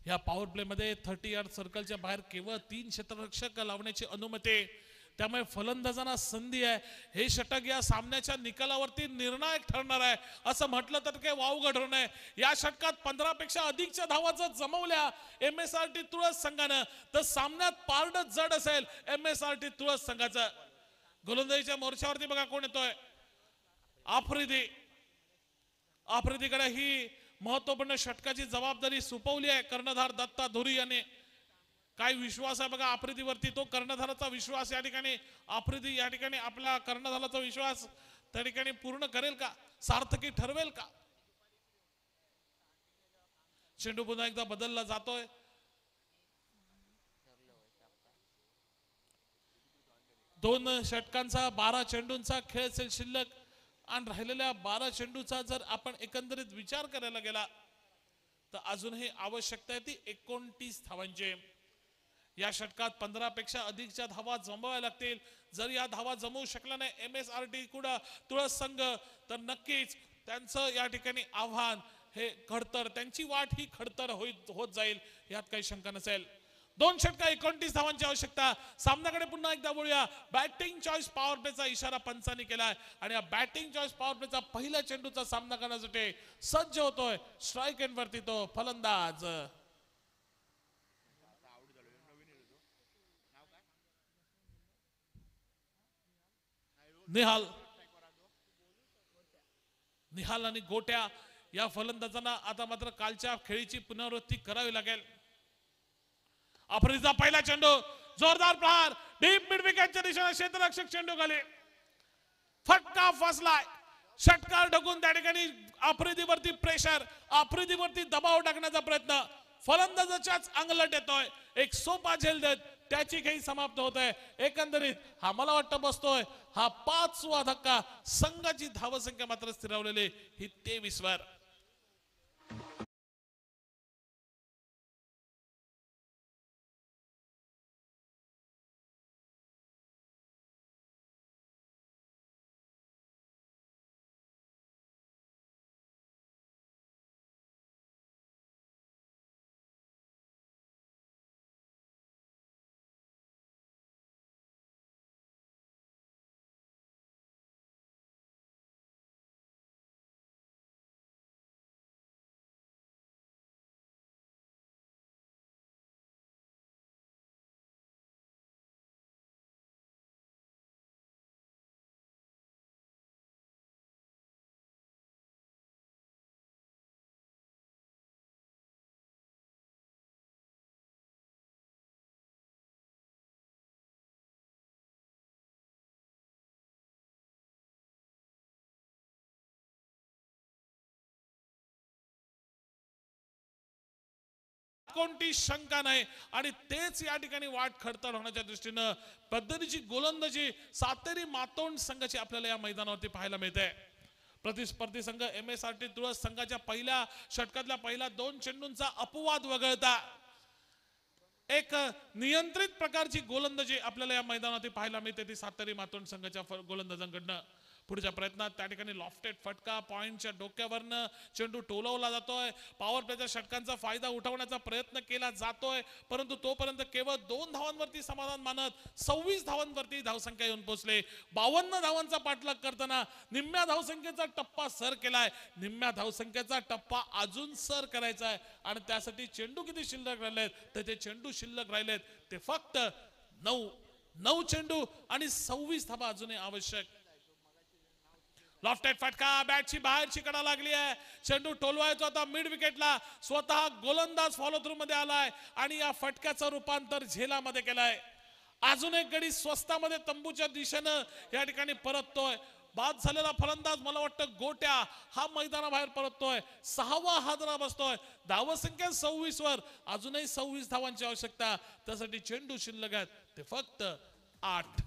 Speaker 2: या पॉवर प्ले मध्ये 30 यार्ड सर्कलच्या बाहेर केवळ 3 क्षेत्ररक्षक लावण्याची अनुमती. त्यामुळे फलंदाजांना संधी आहे. हे षटक या सामन्याच्या निकालावरती निर्णायक ठरणार आहे असं म्हटलं तर काही वावगं ठरू नये. या षटकात 15 पेक्षा अधिकच्या धावा जर जमवल्या MSRT तुळस संघानं तर सामन्यात पारड जड असेल MSRT तुळस संघाचं. गोलंदाजीच्या मोर्चावरती बघा कोण येतोय, आफ्रिदीकडे ही महत्वपूर्ण षटकाची जबाबदारी सोपवली आहे कर्णधार दत्ता धुरी याने. काय विश्वास आहे बघा आफ्रिदीवरती, तो कर्णधाराचा विश्वास या ठिकाणी आफ्रिदी या ठिकाणी आपला कर्णधाराचा विश्वास त्या ठिकाणी पूर्ण करेल का, सार्थकी ठरवेल का. चेंडू पुन्हा एकदा बदलला जातोय. दोन षटकांचा 12 चेंडूंचा खेळ असेल शिल्लक आणि राहिलेल्या 12 चेंडूचा जर आपण एकंदरीत विचार करायला गेला तर अजूनही आवश्यकता आहे ती 29 धावांची. या षटकात 15 पेक्षा अधिकच्या धावा जमवाव्या लागतील. जर या धावा जमवू शकला नाही MSRT तुळस संघ तर नक्कीच त्यांचं या ठिकाणी आव्हान हे खडतर, त्यांची वाट ही खडतर होत जाईल यात काही शंका नसेल. 2 षटका 29 धावांची आवश्यकता. सामन्याकडे पुन्हा एकदा बोलूया. बॅटिंग चॉईस पॉवर प्लेचा इशारा पंचांनी केलाय आणि या बॅटिंग चॉईस पॉवर प्लेचा पहिल्या चेंडूचा सामना करण्यासाठी सज्ज होतोय स्ट्राईक एंड वरती तो फलंदाज निहाल आणि गोट्या. या फलंदाजांना आता मात्र कालच्या खेळीची पुनरावृत्ती करावी लागेल. आफ्रिदीचा पहिला चेंडू, जोरदार प्रहार, डीप मिड विकेटच्या दिशेने क्षेत्ररक्षक चेंडू खाली, फटका फसलाय. षटकार ढकून त्या ठिकाणी आफ्रिदीवरती प्रेशर, आफ्रिदीवरती दबाव टाकण्याचा प्रयत्न, फलंदाजाच्याच अंगलट येतोय. एक सोपा झेल देत त्याची खेळी समाप्त होत आहे. एकंदरीत हा मला वाटतं बसतोय हा 5वा धक्का. संघाची धावसंख्या मात्र स्थिरावलेली ही 23 वर. कोणती शंका नाही आणि तेच या ठिकाणी वाट खडतड होण्याच्या दृष्टीनं पद्धतीची गोलंदाजी सातेरी मातोंड संघाची आपल्याला या मैदानावरती पाहायला मिळते. प्रतिस्पर्धी संघ MSRT तुळस संघाच्या पहिल्या षटकातल्या पहिल्या 2 चेंडूंचा अपवाद वगळता एक नियंत्रित प्रकारची गोलंदाजी आपल्याला या मैदानात पाहायला मिळते ती सातेरी मातोंड संघाच्या गोलंदाजांकडनं. पुढच्या प्रयत्नात त्या ठिकाणी लॉफ्टेड फटका पॉइंटच्या डोक्यावरनं चेंडू टोलवला जातोय. पॉवर प्लेच्या षटकांचा फायदा उठवण्याचा प्रयत्न केला जातोय, परंतु तोपर्यंत केवळ 2 धावांवरती समाधान मानत 26 धावांवरती धावसंख्या येऊन पोहोचले. 52 धावांचा पाठलाग करताना निम्म्या धावसंख्येचा टप्पा सर केलाय. निम्म्या धावसंख्येचा टप्पा अजून सर करायचा आहे आणि त्यासाठी चेंडू किती शिल्लक राहिलेत तर ते चेंडू शिल्लक राहिलेत ते फक्त 9 चेंडू आणि 26 धावा अजूनही आवश्यक. लॉफ्टेड फटका बॅटची बाहेरची कडा लागली आहे. चेंडू टोलवायचा होता मिड विकेटला. स्वतः गोलंदाज फॉलो थ्रू मध्ये आलाय आणि या फटक्याचं रूपांतर झेलामध्ये केलंय. अजून एक गडी स्वस्तामध्ये तंबूच्या दिशेनं या ठिकाणी परततोय. बाद झालेला फलंदाज मला वाटतं गोट्या हा मैदानाबाहेर परततोय. 6वा हादरा बसतोय. धावसंख्या 26 वर अजूनही 26 धावांची आवश्यकता. त्यासाठी चेंडू शिल्लक आहेत ते फक्त 8.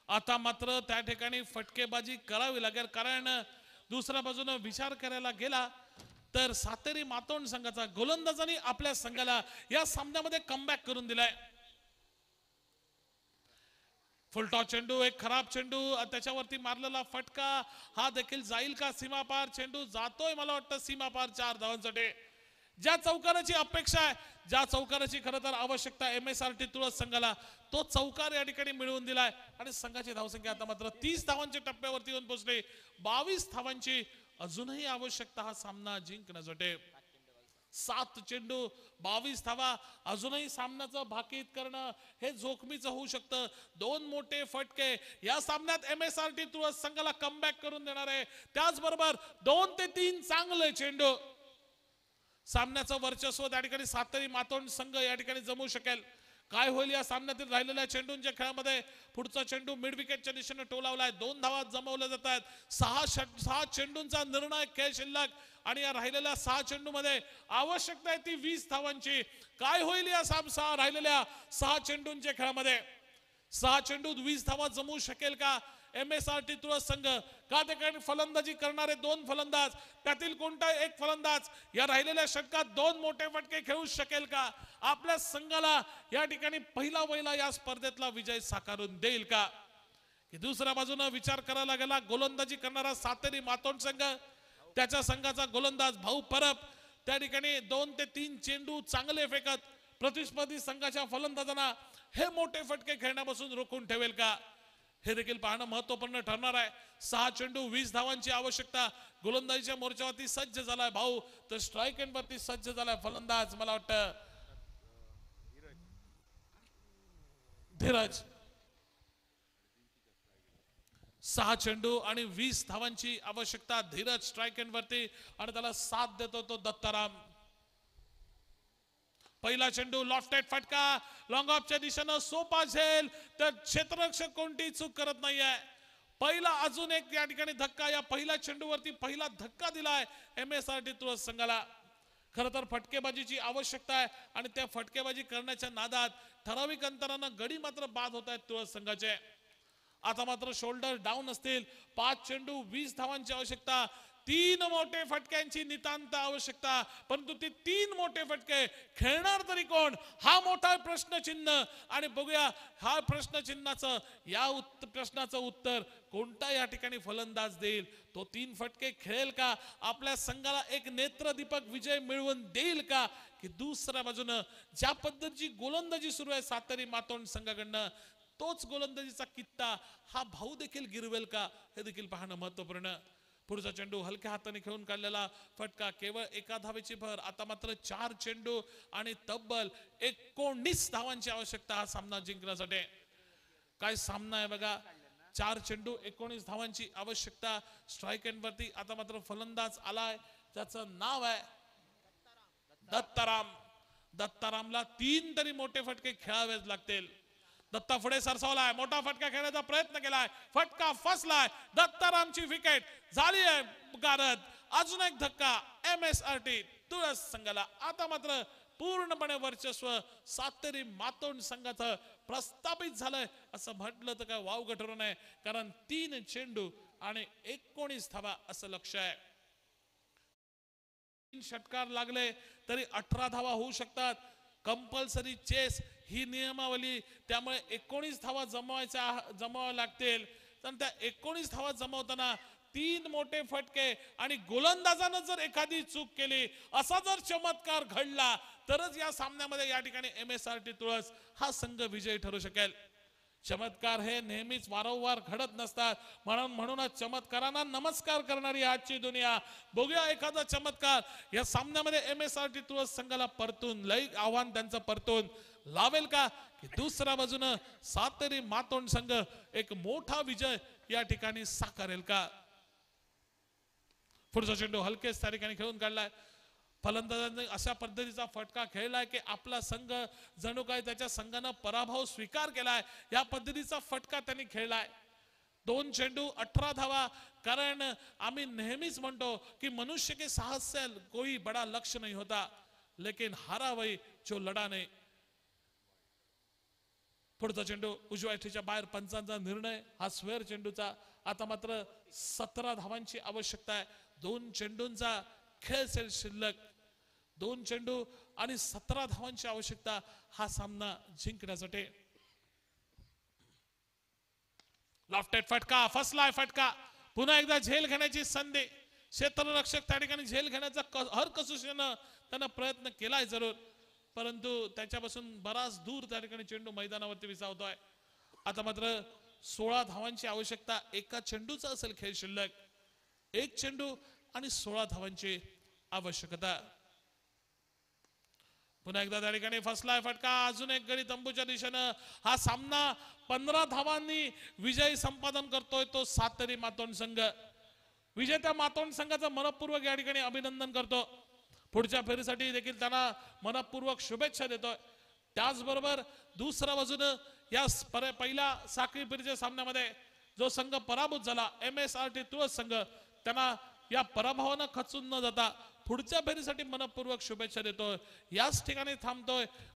Speaker 2: आता मात्र त्या ठिकाणी फटकेबाजी करावी लागेल, कारण दुसऱ्या बाजूने विचार करायला गेला तर सातेरी मातोंड संघाचा गोलंदाजांनी आपल्या संघाला या सामन्यामध्ये कमबॅक करून दिलाय. फुलटॉस चेंडू, एक खराब चेंडू, त्याच्यावरती मारलेला फटका हा देखील जाईल का सीमापार? चेंडू जातोय मला वाटतं सीमापार 4 धावांसाठी. ज्या चौकाराची अपेक्षा आहे, ज्या चौकाराची खरं तर आवश्यकता MSRT तुळस संघाला, तो चौकार या ठिकाणी मिळवून दिलाय आणि संघाची धावसंख्या आता मात्र 30 धावांच्या टप्प्यावरती येऊन पोहोचली. 22 धावांची अजूनही आवश्यकता हा सामना जिंकण्यासाठी. 7 चेंडू 22 धावा अजूनही सामन्याचं भाकीत करणं हे जोखमीचं होऊ शकतं. 2 मोठे फटके या सामन्यात MSRT तुळस संघाला कमबॅक करून देणार आहे. त्याचबरोबर 2 ते 3 चांगले चेंडू. सामन्याचं वर्चस्व त्या ठिकाणी सातेरी मातोंड संघ या ठिकाणी जमवू शकेल. काय होईल या सामन्यातील राहिलेल्या चेंडूंच्या खेळामध्ये? पुढचा चेंडू मिड विकेटच्या दिशेने टोलावलाय. 2 धावा जमवल्या जात आहेत. 6 चेंडूंचा निर्णायक खेळ शिल्लक आणि या राहिलेल्या 6 चेंडू मध्ये आवश्यकता आहे ती 20 धावांची. काय होईल या राहिलेल्या 6 चेंडूंच्या खेळामध्ये? 6 चेंडूत 20 धावा जमवू शकेल का MSRT तुळस संघ? का त्या ठिकाणी फलंदाजी करणारे 2 फलंदाज, त्यातील कोणता एक फलंदाज या राहिलेल्या षटकात 2 मोठे फटके खेळू शकेल का? आपल्या संघाला या ठिकाणी पहिला वहिला या स्पर्धेतला विजय साकारून देईल का? की दुसऱ्या बाजूने विचार करायला गेला गोलंदाजी करणारा सातेरी मातोंड संघ, त्याच्या संघाचा गोलंदाज भाऊ परब त्या ठिकाणी 2 ते 3 चेंडू चांगले फेकत प्रतिस्पर्धी संघाच्या फलंदाजांना हे मोठे फटके खेळण्यापासून रोखून ठेवेल का? हे देखील पाहणं महत्वपूर्ण ठरणार आहे. 6 चेंडू 20 धावांची आवश्यकता. गोलंदाजीच्या मोर्चावरती सज्ज झालाय भाऊ, तर स्ट्राईक एंड वरती सज्ज झालाय फलंदाज मला वाटतं धीरज. 6 चेंडू आणि 20 धावांची आवश्यकता. धीरज स्ट्राईक एंड वरती आणि त्याला साथ देतो तो दत्ताराम. पहिला चेंडू लॉफ्टेड फटका लॉंग ऑफच्या दिशेनं सोपा झेल, तर क्षेत्ररक्षक कोणती चूक करत नाहीये. पहिला अजून एक या ठिकाणी धक्का, या पहिल्या चेंडूवरती पहिला धक्का दिलाय MSRT तुळस संघाला. खरं तर फटकेबाजीची आवश्यकता आहे आणि त्या फटकेबाजी करण्याच्या नादात ठराविक अंतरानं गडी मात्र बाद होत आहेत तुळस संघाचे. आता मात्र शोल्डर डाऊन असतील. 5 चेंडू 20 धावांची आवश्यकता. 3 मोठे फटक्यांची नितांत आवश्यकता. परंतु ते 3 मोठे फटके खेळणार तरी कोण, हा मोठा प्रश्नचिन्ह. आणि बघूया हा प्रश्नचिन्हाचं या प्रश्नाचं उत्तर कोणता या ठिकाणी फलंदाज देईल. तो 3 फटके खेळेल का? आपल्या संघाला एक नेत्रदीपक विजय मिळवून देईल का? की दुसऱ्या बाजूनं ज्या पद्धतीची गोलंदाजी सुरू आहे सातेरी मातोंड संघाकडनं, तोच गोलंदाजीचा कित्ता हा भाऊ देखील गिरवेल का? हे देखील पाहणं महत्वपूर्ण. पुढचा चेंडू हलक्या हाताने खेळून काढलेला फटका, केवळ एका धावेची भर. आता मात्र 4 चेंडू आणि तब्बल 19 धावांची आवश्यकता हा सामना जिंकण्यासाठी. काय सामना आहे बघा, 4 चेंडू 19 धावांची आवश्यकता. स्ट्राईक एंड वरती आता मात्र फलंदाज आलाय, त्याचं नाव आहे दत्ताराम. दत्तारामला 3 तरी मोठे फटके खेळावेच लागतील. दत्ता पुढे सरसावलाय, मोठा फटका खेळण्याचा प्रयत्न केलाय, फटका फसलाय. दत्तारामची विकेट झाली आहे गारद. अजून एक धक्का MSRT तुळस संघाला. आता मात्र पूर्णपणे वर्चस्व सातेरी मातोंड संघाचं प्रस्थापित झालंय असं म्हटलं तर काय वाव ठरू नये, कारण 3 चेंडू आणि 19 धावा असं लक्ष आहे. 3 षटकार लागले तरी 18 धावा होऊ शकतात. कंपल्सरी चेस ही नियमावली, त्यामुळे 19 धावा जमवाव्या लागतील. तर त्या 19 धावा जमवताना 3 मोठे फटके आणि गोलंदाजानं जर एखादी चूक केली, असा जर चमत्कार घडला तरच या सामन्यामध्ये या ठिकाणी MSRT तुळस हा संघ विजयी ठरू शकेल. चमत्कार हे नेहमीच वारंवार घडत नसतात, म्हणूनच चमत्कारांना नमस्कार करणारी आजची दुनिया. बघूया एखादा चमत्कार या सामन्यामध्ये MSRT तुळस संघाला परतून लई आव्हान त्यांचं परतून लावेल का, की दुसऱ्या बाजूनं सातेरी मातोंड संघ एक मोठा विजय या ठिकाणी साकारेल का. पुढचा चेंडू हलकेच त्या ठिकाणी खेळून काढलाय. फलंदाजांनी अशा पद्धतीचा फटका खेळलाय की आपला संघ जणू काय त्याच्या संघानं पराभव स्वीकार केलाय, या पद्धतीचा फटका त्यांनी खेळलाय. 2 चेंडू 18 धावा. कारण आम्ही नेहमीच म्हणतो की मनुष्य के साहस से कोई बड़ा लक्ष्य नहीं होता, लेकिन हारा वही जो लढा नाही. पुढचा चेंडू उजव्या ठेच्या बाहेर, पंचांचा निर्णय हा स्क्वेअर चेंडूचा. आता मात्र 17 धावांची आवश्यकता आहे. 2 चेंडूंचा खेळ शिल्लक. 2 चेंडू आणि 17 धावांची आवश्यकता हा सामना जिंकण्यासाठी. लॉफ्टेड फटका, फसलाय फटका. पुन्हा एकदा झेल घेण्याची संधी. क्षेत्ररक्षक त्या ठिकाणी झेल घेण्याचा हर कसोशीनं त्यानं प्रयत्न केलाय जरूर, परंतु त्याच्यापासून बराच दूर त्या ठिकाणी चेंडू मैदानावरती विसावतोय. आता मात्र 16 धावांची आवश्यकता. एका चेंडूचा असेल खेळ शिल्लक. 1 चेंडू आणि 16 धावांची आवश्यकता. पुन्हा एकदा त्या ठिकाणी फसलाय फटका. अजून एक गडी तंबूच्या दिशेनं. हा सामना 15 धावांनी विजय संपादन करतोय तो सातेरी मातोंड संघ. विजेत्या मातोंड संघाचं मनपूर्वक या ठिकाणी अभिनंदन करतो. पुढच्या फेरीसाठी देखील त्यांना मनपूर्वक शुभेच्छा देतोय. त्याचबरोबर दुसऱ्या बाजूनं या पहिल्या साखळी फेरीच्या सामन्यामध्ये जो संघ पराभूत झाला MSRT तुळस संघ, त्यांना या पराभवानं खचून न जाता पुढच्या फेरीसाठी मनपूर्वक शुभेच्छा देतोय. याच ठिकाणी थांबतोय.